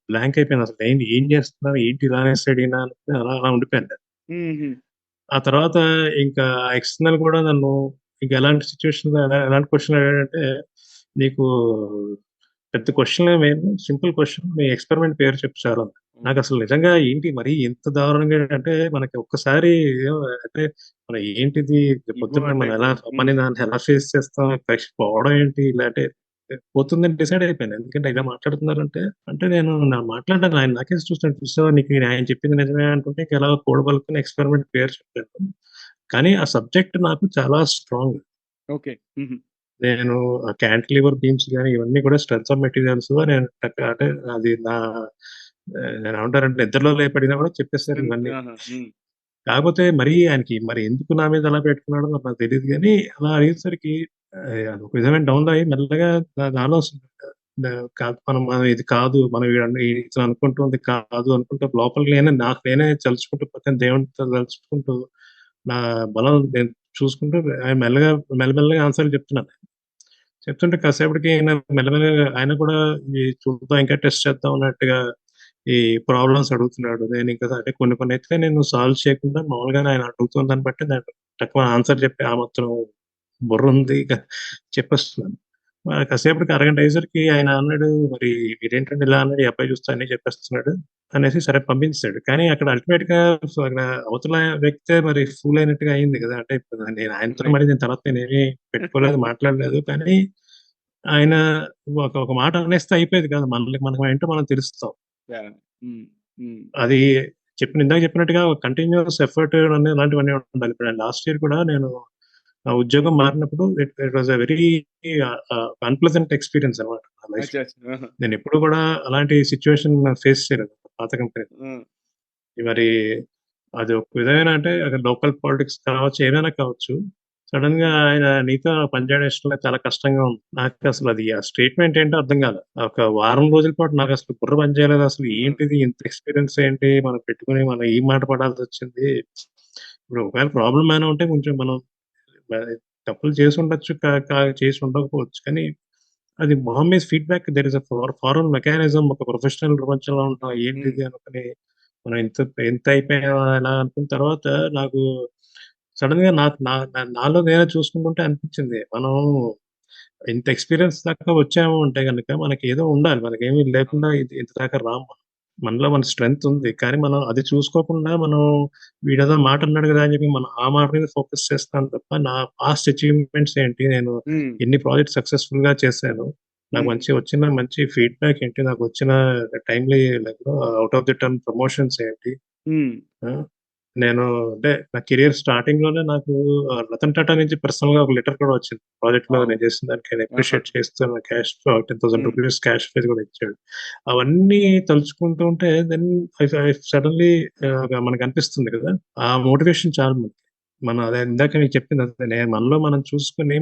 బ్లాంక్ అయిపోయింది. అసలు ఏం చేస్తున్నారు? ఏంటి ఇలా అనేసాడు ఈయన అని అలా ఉండిపోయాను నేను. హుహు. ఆ తర్వాత ఇంకా ఎక్స్‌టర్నల్ కూడా నన్ను ఇంక ఎలాంటి సిట్యుయేషన్‌లో ఎలాంటి క్వెషన్ అడిగాడంటే, "నీకు పెద్ద క్వెషన్ ఏమి సింపుల్ క్వెషన్. మీ ఎక్స్‌పెరిమెంట్ పేరు చెప్పు చాలు" అన్నాడు. నాకసలు నిజంగా ఏంటి మరీ ఇంత దారుణంగా అంటే మనకి ఒక్కసారి అంటే మనం ఏంటిది ఇగో పొద్దున్నే అటాక్. హ్మ్. దాన్ని ఎలా ఫేస్ చేస్తాం? నెక్స్ట్ పోవడం ఏంటి? ఇలా అంటే పోతుందని డిసైడ్ అయిపోయాను. ఎందుకంటే ఇలా మాట్లాడుతున్నారంటే, నేను మాట్లాడ్డానికి ఆయన నాకేసి చూస్తున్నాడు. చూసావా ఆయన చెప్పింది నిజమే అనుకుంటే ఇంక ఎలాగో కూడబలుక్కుని ఎక్స్‌పెరిమెంట్ పేరు చెప్పాను. కానీ ఆ సబ్జెక్ట్ నాకు చాలా స్ట్రాంగ్. ఓకే. హుహు. నేను క్యాంటిలివర్ బీమ్స్ గాని ఇవన్నీ కూడా స్ట్రెంత్ ఆఫ్ మెటీరియల్స్ నేను అంటే అది నేనేమంటారంటే నిద్రలో లేపడినా కూడా చెప్పేసారు ఇవన్నీ. ఆహా! హ్మ్. కాకపోతే ఆయనకి ఎందుకు నా మీద అలా పెట్టుకున్నాడో మరి నాకు తెలీదు గానీ, అలా అడిగేసరికి అదొక విధమైన డౌన్‌లో అయ్యి మెల్లగా నాలో కాదు మనం ఇది కాదు. మనం ఇతను అనుకుంటుంది కాదు అనుకుంటూ లోపలికి నాకు నేనే తలుచుకుంటూ పక్కన దేవుడితో తలుచుకుంటూ నా బలం నేను చూసుకుంటూ మెల్లమెల్లగా ఆన్సర్‌లు చెప్తున్నాను. చెప్తుంటే కాసేపటికి ఆయన మెల్లమెల్లగా ఆయన కూడా ఇది చూద్దాం ఇంకా టెస్ట్ చేద్దాం అన్నట్టుగా ఈ ప్రాబ్లమ్స్ అడుగుతున్నాడు. నేను ఇంకా అంటే కొన్ని అయితే నేను సాల్వ్ చేయకుండా మామూలుగానే ఆయన అడుగుతున్న దాన్ని బట్టి నేను టక్కున ఆన్సర్ చెప్పి ఆ మాత్రం బుర్రుంది ఇక చెప్పేస్తున్నాను. కాసేపటికి అరగంట అయ్యేసరికి ఆయన అన్నాడు, "మరి మీరేంటండి ఇలా అన్నాడు, ఈ అబ్బాయి చూస్తే అన్నీ చెప్పేస్తున్నాడు" అనేసి సరే పంపించేసాడు. కానీ అక్కడ అల్టిమేట్‌గా అక్కడ అవతల వ్యక్తే మరి ఫూల్ అయినట్టుగా అయింది కదా! అంటే ఇప్పుడు నేను ఆయనతో రైట్. మరి నేను తర్వాత నేనేమి పెట్టుకోలేదు, మాట్లాడలేదు. కానీ ఆయన ఒక మాట అనేస్తే అయిపోయేది కాదు. మనం ఏంటో మనం తెలుస్తాం. యాహ్! హ్మ్. హ్మ్. అది ఇందాక చెప్పినట్టుగా కంటిన్యూయస్ ఎఫర్ట్ ఇలాంటివన్నీ ఉండాలి. ఇప్పుడు లాస్ట్ ఇయర్ కూడా నేను ఉద్యోగం మారినప్పుడు it was a very unpleasant experience అన్నమాట నా లైఫ్‌లో. అచ్చా! అచ్చా! ఆహా! నేనెప్పుడు కూడా అలాంటి సిట్యుయేషన్ ఫేస్ చేయలేదు పాత కంపెనీలో. హ్మ్. మరి అది ఒక విధమైన అంటే అక్కడ లోకల్ పాలిటిక్స్ కావచ్చు, ఏదైనా కావచ్చు. సడెన్‌గా ఆయన నీతో పనిచేయడం ఇష్టం లేదు, చాలా కష్టంగా ఉంది. నాకసలు అది ఆ స్టేట్‌మెంట్ ఏంటో అర్థం కాలే. ఒక వారం రోజుల పాటు నాకసలు బుర్ర పని చేయలేదు. అసలు హ్మ్. ఏంటిది? ఇంత ఎక్స్‌పీరియన్స్ ఏంటి? మనం పెట్టుకొని మనం ఈ మాట పడాల్సొచ్చింది. ఇప్పుడు ఒకవేళ ప్రాబ్లమ్ ఏమైనా ఉంటే కొంచెం మనం మరి తప్పులు చేసుండొచ్చు. కా కా చేసి ఉండకపోవచ్చు. కానీ అది మొహం మీద feedback there is a foreign mechanism. ఒక ప్రొఫెషనల్ ప్రపంచంలో ఉంటాం. హ్మ్. ఏంటిది అనుకోని మనం ఎంత అయిపోయామా ఇలా అనుకున్న తర్వాత నాకు సడెన్‌గా నాకు నాలో నేనే చూసుకుంటుంటే అనిపించింది. మనం ఇంత ఎక్స్‌పీరియన్స్ దాకా వచ్చాము అంటే గనక మనకేదో ఉండాలి. మనకేమీ లేకుండా ఇంత దాకా రాము. మనలో మన స్ట్రెంగ్త్ ఉంది. కానీ మనం అది చూసుకోకుండా మనం వీడేదో మాట అన్నాడు కదా! అని చెప్పి మనం ఆ మాట మీద ఫోకస్ చేస్తాం తప్ప, నా పాస్ట్ అచీవ్‌మెంట్స్ ఏంటి? నేను హ్మ్. ఎన్ని ప్రాజెక్ట్స్ సక్సెస్‌ఫుల్‌గా చేశాను? నాకు హ్మ్. వచ్చిన మంచి ఫీడ్‌బ్యాక్ ఏంటి? నాకొచ్చిన timely out of the term promotions ఏంటి? హ్మ్. ఆ! నేను అంటే నా కెరియర్ స్టార్టింగ్‌లోనే నాకు రతన్ టాటా నుంచి పర్సనల్‌గా ఒక లెటర్ కూడా వచ్చింది. ప్రాజెక్ట్‌లో వావ్! నేను చేసిన దానికి ఆయన ఆహా! అప్రిషియేట్ చేస్తూ నాకు క్యాష్ హ్మ్. ₹10,000 క్యాష్ ప్రైజ్ కూడా ఇచ్చాడు. అవన్నీ తలుచుకుంటూ ఉంటే దెన్ ఐ సడెన్‌లీ మనకనిపిస్తుంది కదా! ఆ మోటివేషన్ చాలు మనకి. మనం అదే ఇందాక మీకు చెప్పింది అదే. మనలో మనం చూసుకొని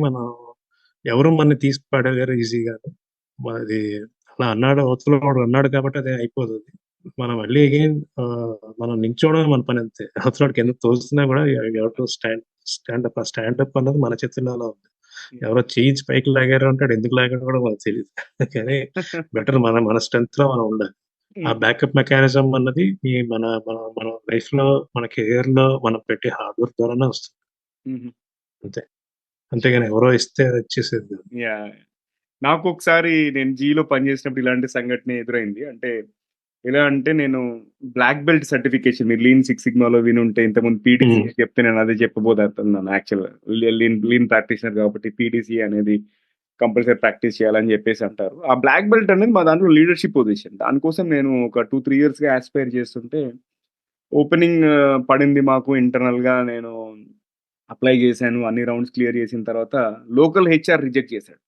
ఎవరు మనల్ని తీసి పడేయలేరు ఈజీగాను. అది అలా అన్నాడు, అవతల వాడు అన్నాడు కాబట్టి అది అయిపోదది. మనం మళ్ళీ అగైన్ మనం నించోవడమే మన పనంతే. అవతలోడికి ఎంత తోస్తున్నా గూడా you have to stand up. ఆ స్టాండ్ అప్ అన్నది మన చేతుల్లోనే ఉంది. యాహ్! ఎవరో చెయ్యి పైకి లాగారు అంటే ఆడు ఎందుకు లాగాడో గూడా మనకు తెలీదు. కానీ బెటర్ మన స్ట్రెంగ్త్‌లో మనం ఉండాలి. ఆ హ్మ్. బ్యాకప్ మెకానిజం అన్నది ఈ మన మన మన లైఫ్‌లో, మన కెరియర్‌లో మనం పెట్టే హార్డ్ వర్క్ ద్వారానే వస్తుంది. హుహు. అంతే. అంతేగాని ఎవరో ఇస్తే అది వచ్చేసేది కాదు. యాహ్! నాకొకసారి నేను జీలో పనిచేసినప్పుడు ఇలాంటి సంఘటనే ఎదురైంది. అంటే ఎలా అంటే నేను బ్లాక్ బెల్ట్ సర్టిఫికేషన్ మీరు లీన్ సిక్స్ సిగ్మాలో వినుంటే ఇంతకుముందు పీడీసీ హ్మ్. చెప్తే నేను అదే చెప్పబోతున్నాను యాక్చువల్‌గా. లీన్ ప్రాక్టీషనర్ కాబట్టి పీడీసీ అనేది కంపల్సరీ ప్రాక్టీస్ చేయాలని చెప్పేసి అంటారు. ఆ బ్లాక్ బెల్ట్ అనేది మా దాంట్లో లీడర్‌షిప్ పొజిషన్. దానికోసం నేను ఒక 2, 3 ఇయర్స్‌గా యాస్పైర్ చేస్తుంటే ఓపెనింగ్ పడింది మాకు ఇంటర్నల్‌గా నేను అప్లై చేశాను. అన్ని రౌండ్స్ క్లియర్ చేసిన తర్వాత లోకల్ హెచ్ఆర్ రిజెక్ట్ చేసాడు.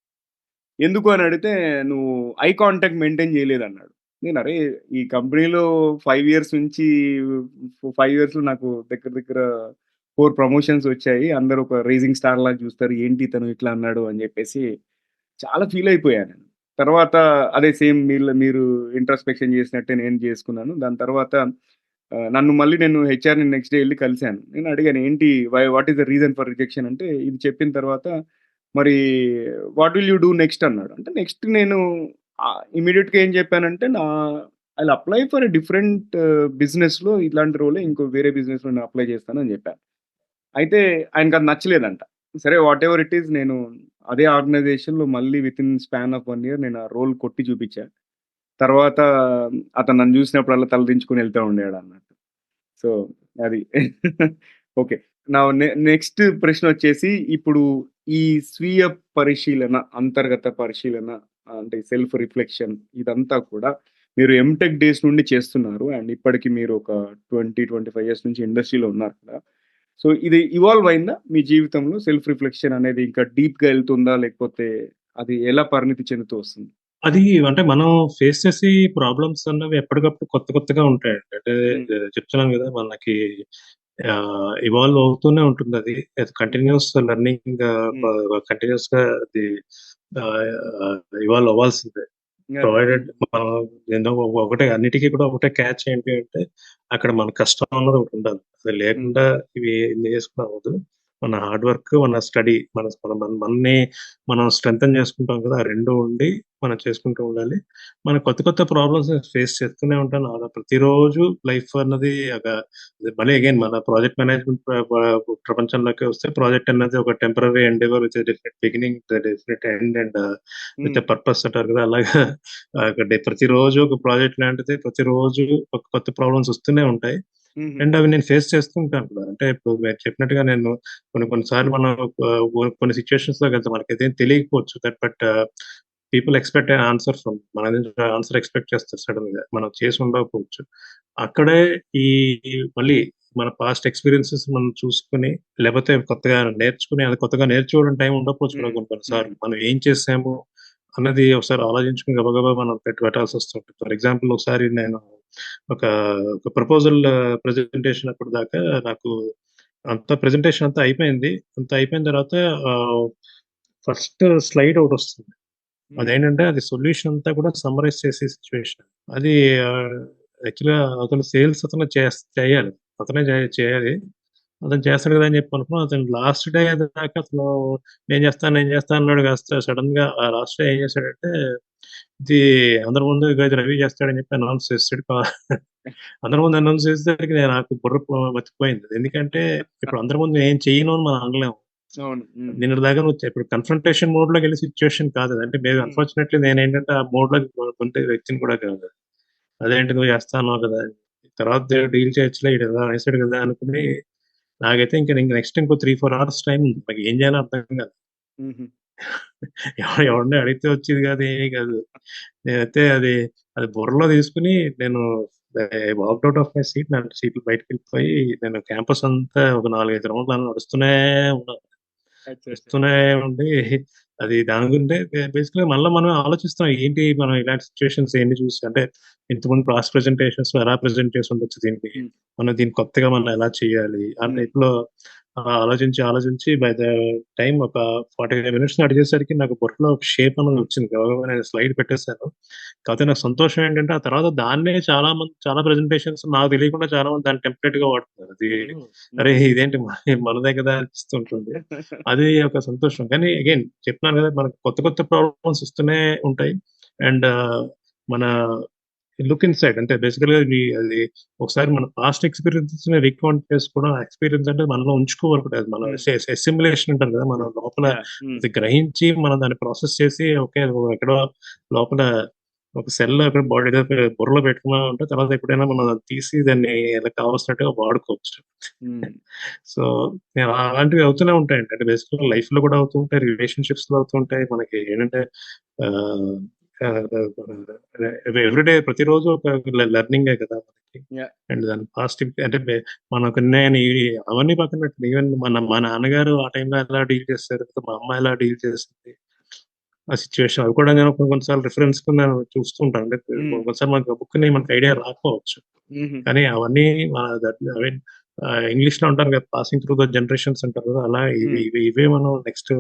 ఎందుకు అని అడిగితే, "నువ్వు ఐ కాంటాక్ట్ మెయింటైన్ చేయలేదన్నాడు." నేను అరే! ఈ కంపెనీలో 5 ఇయర్స్ నుంచి 5 ఇయర్స్‌లో నాకు దగ్గర దగ్గర 4 ప్రమోషన్స్ వచ్చాయి. అందరూ ఒక రైజింగ్ స్టార్‌లాగా చూస్తారు. ఏంటి ఇతను ఇట్లా అన్నాడు అని చెప్పేసి చాలా ఫీల్ అయిపోయాను నేను. తర్వాత అదే సేమ్ మీరు ఇంట్రోస్పెక్షన్ చేసినట్టే నేను చేసుకున్నాను. దాని తర్వాత నన్ను మళ్ళీ నేను హెచ్ఆర్‌ని నెక్స్ట్ డే ఎళ్లి కలిసాను. నేను అడిగాను, "ఏంటి what is the reason for rejection" అంటే ఇది చెప్పిన తర్వాత మరి what will you do next అన్నాడు. అంటే నెక్స్ట్ నేను ఇమ్మీడియేట్‌గా ఏం చెప్పానంటే I will apply for a different బిజినెస్‌లో ఇట్లాంటి రోలే ఇంకో వేరే బిజినెస్‌లో నేను అప్లై చేస్తానని చెప్పాను. అయితే ఆయనకది నచ్చలేదంట. సరే వాటెవర్ ఇట్ ఈస్ నేను అదే ఆర్గనైజేషన్‌లో మళ్ళీ వితిన్ స్పాన్ ఆఫ్ 1 ఇయర్ నేను ఆ రోల్ కొట్టి చూపిచ్చా. తర్వాత అతను నన్ను చూసినప్పుడల్లా తలదించుకొని ఎళ్తా ఉండేవాడన్నట్టు. సో, అది. ఓకే. నా నెక్స్ట్ ప్రశ్నొచ్చేసి ఇప్పుడు ఈ స్వీయ పరిశీలన, అంతర్గత పరిశీలన అంటే సెల్ఫ్ రిఫ్లెక్షన్ ఇదంతా కూడా మీరు ఎంటెక్ డేస్ నుండి చేస్తున్నారు. అండ్ ఇప్పటికి మీరు ఒక 20, 25 ఇయర్స్ నుంచి ఇండస్ట్రీలో ఉన్నారు కదా! సో, ఇది ఇవాల్వ్ అయిందా మీ జీవితంలో? సెల్ఫ్ రిఫ్లెక్షన్ అనేది ఇంకా డీప్‌గా ఎళ్తుందా? లేకపోతే అది ఎలా పరిణితి చెందుతూ వస్తుంది? అది అంటే మనం ఫేస్ చేసే ప్రాబ్లమ్స్ అన్నవి ఎప్పటికప్పుడు కొత్తగా ఉంటాయండి. అంటే హ్మ్. చెప్తున్నాను గదా! మనకి ఇవాల్వ్ అవుతూనే ఉంటుందది. అది హ్మ్. కంటిన్యూయస్ లెర్నింగ్ హ్మ్. కంటిన్యూయస్‌గా అది ఆహ్, ఇవాల్వ్ అవ్వాల్సిందే. అది. ప్రొవైడెడ్ హ్మ్. మనం ఏదో ఒకటే అన్నిటికి కూడా ఒకటే క్యాచ్ ఏంటి అంటే, అక్కడ మన కష్టం అన్నది ఒకటుండాలి. అది హ్మ్. లేకుండా ఇవి ఎన్ని చేసుకున్నా అవ్వదు. మన హార్డ్ వర్క్, మన స్టడీ మన మన మన మనల్ని మనం స్ట్రెంథెన్ చేసుకుంటాం కదా! ఆ 2 ఉండి మనం చేసుకుంటూ ఉండాలి. మనం కొత్త కొత్త ప్రాబ్లమ్స్ ఫేస్ చేస్తూనే ఉంటాను. అలా ప్రతిరోజు లైఫ్ అన్నది మళ్ళీ అగైన్ మన ప్రాజెక్ట్ మేనేజ్మెంట్ ప్రపంచంలోకి వస్తే ప్రాజెక్ట్ అన్నది ఒక temporary endeavour with definite beginning, definite end and with purpose అంటారు కదా! అలాగా ప్రతిరోజు ఒక ప్రాజెక్ట్ లాంటిది. ప్రతిరోజు ఒక కొత్త ప్రాబ్లమ్స్ వస్తూనే ఉంటాయి. అండ్ అవి నేను ఫేస్ చేస్తూ ఉంటాను కూడా. అంటే ఇప్పుడు మీరు చెప్పినట్టుగా నేను కొన్ని కొన్ని సార్లు మనం కొన్ని సిట్యుయేషన్స్‌లోకి వెళ్తాం. మనకైతే తెలియకపోవచ్చు. But people expect an answer from మన నుంచి ఆన్సర్ ఎక్స్‌పెక్ట్ చేస్తారు సడెన్‌గా. మనం చేసి ఉండకపోవచ్చు. అక్కడే ఈ మళ్ళీ మన పాస్ట్ ఎక్స్‌పీరియన్సెస్ మనం చూసుకొని, లేపోతే కొత్తగా నేర్చుకుని, అది కొత్తగా నేర్చుకోవడం టైం ఉండకపోవచ్చు కూడా కొన్ని కొన్ని సార్లు. మనం ఏం చేసాము అన్నది ఒకసారి ఆలోచించుకొని గబగబా మనం పెట్టాల్సొస్తుంటుంది. ఫర్ ఎగ్జాంపుల్ ఒకసారి నేను ఒక ఒక ప్రపోజల్ ప్రెజెంటేషన్ అప్పటిదాకా నాకు ప్రెజెంటేషన్ అంతా అయిపోయింది. అంతా అయిపోయిన తర్వాత ఫస్ట్ స్లైడ్ ఒకటొస్తుంది. అదేంటంటే అది సొల్యూషన్ అంతా కూడా సమ్మరైజ్ చేసే సిట్యుయేషన్. అది యాక్చువల్‌గా అతను సేల్స్ అతను చేయాలి. అతనే చేయాలి. అతను చేస్తాడు కదా! అని చెప్పి అనుకున్నాం. అతను లాస్ట్ డే దాకా అతను నేను చేస్తా అన్నాడు కాస్త సడెన్‌గా లాస్ట్ డే ఏం చేశాడంటే, ఇది అందరి ముందు ఇగో ఇది రవి చేస్తాడని చెప్పి అనౌన్స్ చేసాడు. అందరి ముందు అనౌన్స్ చేసేసరికి నాకు బుర్ర మతిపోయింది. ఎందుకంటే ఇప్పుడు అందరి ముందు నేను చెయ్యను అని మనం అనలేము. అవును. నిన్నటిదాకా నువ్వు ఇప్పుడు కన్ఫ్రంటేషన్ మోడ్‌లోకెళ్ళే సిట్యుయేషన్ కాదు అది. అంటే మేబీ అన్‌ఫార్చునేట్‌లీ నేనేంటంటే ఆ మోడ్‌లోకి ఉండే వ్యక్తిని కూడా కాదు. అదేంటి నువ్వు చేస్తా అన్నావు కదా! తర్వాత డీల్ చేయొచ్చులే ఈడు ఇలా అనేసాడు కదా! అనుకుని నాకైతే ఇంక నెక్స్ట్ ఇంకో 3, 4 అవర్స్ టైం ఉంది. నాకు ఏం చేయాలో అర్థం కాదు. హుహు. ఎవడిని అడిగితే వచ్చేది కాదు. ఏమీ కాదు. నేనైతే అది బుర్రలో తీసుకొని నేను walked out of my seat. నా సీట్‌లో బయటికెళ్ళిపోయి నేను క్యాంపస్ అంతా ఒక 4, 5 రౌండ్లు అలా నడుస్తూనే ఉన్నా. అచ్చచ్చ! వస్తూనే ఉండి అది దాని గురించే బేసిక్‌గా మళ్ళా మనం ఆలోచిస్తాం. ఏంటి మనం ఇలాంటి సిట్యుయేషన్స్ ఎన్ని చూసి అంటే ఇంతకుముందు పాస్ట్ ప్రెజెంటేషన్స్‌లో ఎలా ప్రెజెంట్ చేసుండొచ్చు దీనికి. హ్మ్. దీన్ని కొత్తగా మనం ఎలా చేయాలి? ఆ హ్మ్. టైప్‌లో ఆలోచించి బై ద టైమ్ ఒక 45 మినిట్స్ అడిగేసరికి నాకు బుర్రలో ఒక షేప్ అనేది వచ్చింది. గబగబా నేను స్లైడ్ పెట్టేసాను. కాకపోతే నాకు సంతోషం ఏంటంటే ఆ తర్వాత దాన్నే చాలా ప్రెజెంటేషన్స్ నాకు తెలియకుండా చాలా మంది దాన్ని టెంప్లేట్‌గా వాడుతున్నారు. ఓహ్! అరే! హ్మ్. ఇదేంటి మనదే కదా అనిపిస్తుంటుంది. అది ఒక సంతోషం. కానీ అగైన్ చెప్తున్నాను కదా! మనకు కొత్త కొత్త ప్రాబ్లమ్స్ వస్తూనే ఉంటాయి. అండ్ మన లుక్ ఇన్‌సైడ్ అంటే బేసికల్‌గా అది ఒకసారి మన పాస్ట్ ఎక్స్‌పీరియన్సెస్‌ని రికౌంట్ చేసుకోవడం, ఆ ఎక్స్‌పీరియన్స్ అంటే మనలో ఉంచుకోవాలి కూడా. అది మన హ్మ్. అసిమిలేషన్ అంటారు కదా! మన లోపల యాహ్! హ్మ్. అది గ్రహించి మనం దాన్ని ప్రాసెస్ చేసి ఓకే. ఎక్కడో లోపల ఒక సెల్ అక్కడ బాడీలో బుర్రలో పెట్టుకున్నామంటే తర్వాత ఎప్పుడైనా మనం అది తీసి దాన్ని ఎలా కావాల్సినట్టుగా వాడుకోవచ్చు. హ్మ్. సో, అలాంటివి అవుతూనే ఉంటాయండి. అంటే బేసికల్‌గా లైఫ్‌లో కూడా అవుతూ ఉంటాయి. రిలేషన్‌షిప్స్‌లో అవుతూ ఉంటాయి. మనకి ఏంటంటే ఆహ్, ఆహ్, ఎవ్రీడే ప్రతిరోజు ఒక లెర్నింగే కదా! మనకి. యాహ్! అండ్ దాని పాజిటివ్ అంటే మనకున్నాయని అవన్నీ పక్కన పెట్టండి. ఈవెన్ మా నాన్నగారు ఆ టైంలో ఎలా డీల్ చేశారు, మా అమ్మ ఎలా డీల్ చేసింది. ఆ సిట్యుయేషన్ అవి కూడా నేను కొన్ని కొన్ని సార్లు రిఫరెన్స్‌గా నేను చూస్తూ ఉంటాను. అంటే హ్మ్. ఒక్కోసారి మనకు బుక్‌ని మనకు ఐడియా రాకపోవచ్చు. హుహు. కానీ అవన్నీ ఐ మీన్ ఇంగ్లీష్‌లో అంటారు కదా! పాసింగ్ త్రూ ద జనరేషన్స్ అంటారు కదా! అలా హ్మ్. ఇవే మనం నెక్స్ట్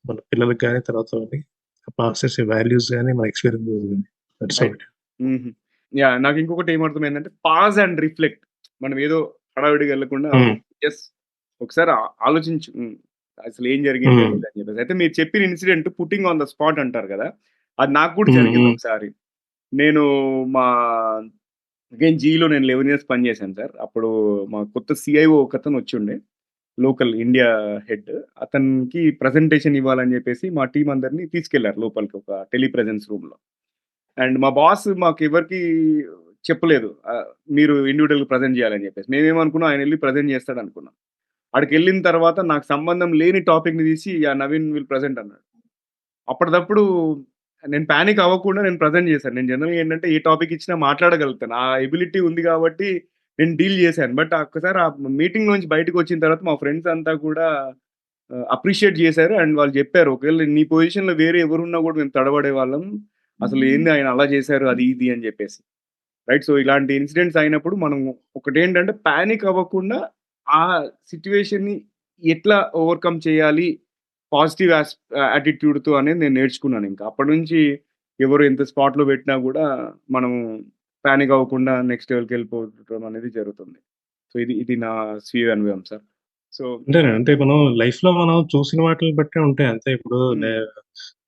మన పిల్లలకి గాని, తర్వాత వాళ్ళకి పాస్ చేసే వాల్యూస్ గాని, మన ఎక్స్‌పీరియన్సెస్ గాని. That's all. రైట్. హుహు. యాహ్! నాకింకొకటి ఏమర్థమైందంటే పాజ్ అండ్ రిఫ్లెక్ట్. మనం ఏదో హడావిడిగా ఎళ్ళకుండా హ్మ్. జస్ట్ ఒకసారి ఆలోచించు. అసలేం జరిగింది హ్మ్. అనేది అని చెప్పేసి. అయితే మీరు చెప్పిన incident putting on the spot అంటారు కదా! అది నాకు కూడా హ్మ్. హ్మ్. జరిగిందొకసారి. నేను మా అగైన్ జీఈలో నేను 11 ఇయర్స్ పనిచేశాను సార్. అప్పుడు మా కొత్త సీఐఓ ఒకతను వచ్చుండే. Local India head. అతనికి ప్రెజెంటేషన్ ఇవ్వాలని చెప్పేసి మా టీమ్ అందరిని తీసుకెళ్లారు లోపలికి ఒక టెలి ప్రెజెన్స్ రూమ్‌లో. అండ్ మా బాస్ మాకెవ్వరికీ చెప్పలేదు. మీరు ఇండివిడ్యువల్‌గా ప్రెజెంట్ చేయాలని చెప్పేసి. మేమేమనుకున్నాం ఆయనెళ్లి ప్రెజెంట్ చేస్తాడనుకున్నాం. ఆడికెళ్ళిన తర్వాత నాకు సంబంధం లేని టాపిక్‌ని తీసి యాహ్! నవీన్ విల్ ప్రెజెంట్ అన్నాడు. అప్పటిదప్పుడు నేను పానిక్ అవ్వకుండా నేను ప్రెజెంట్ చేశాను. నేను జనరల్‌గా ఏంటంటే ఏ టాపిక్ ఇచ్చినా మాట్లాడగలుగుతాను. ఆ ఎబిలిటీ ఉంది కాబట్టి నేను డీల్ చేశాను. బట్ ఒక్కసారి ఆ మీటింగ్ నుంచి బయటకొచ్చిన తర్వాత మా ఫ్రెండ్స్ అంతా కూడా అప్రిషియేట్ చేశారు. అండ్ వాళ్ళు చెప్పారు. "ఒకవేళ నీ పొజిషన్‌లో వేరే ఎవరున్నా కూడా మేము తడబడేవాళ్ళం. అసలు ఏంది ఆయన అలా చేశారు అది ఇది" అని చెప్పేసి. రైట్. సో, ఇలాంటి ఇన్సిడెంట్స్ అయినప్పుడు మనం ఒకటేంటంటే పానిక్ అవ్వకుండా ఆ సిట్యుయేషన్‌ని ఎట్లా ఓవర్‌కమ్ చేయాలి పాజిటివ్ యాటిట్యూడ్‌తో అనేది నేను నేర్చుకున్నానింక. అప్పటినుంచి ఎవరు ఎంత స్పాట్‌లో పెట్టినా గూడా మనం పానిక్ అవ్వకుండా నెక్స్ట్ లెవెల్‌కెళ్ళిపోవడం అనేది జరుగుతుంది. సో, ఇది ఇది నా స్వీయ అనుభవం సార్. సో అంతేనండి. అంటే మనం లైఫ్‌లో మనం చూసిన వాటిని బట్టే ఉంటాయి. అంతే ఇప్పుడు హ్మ్.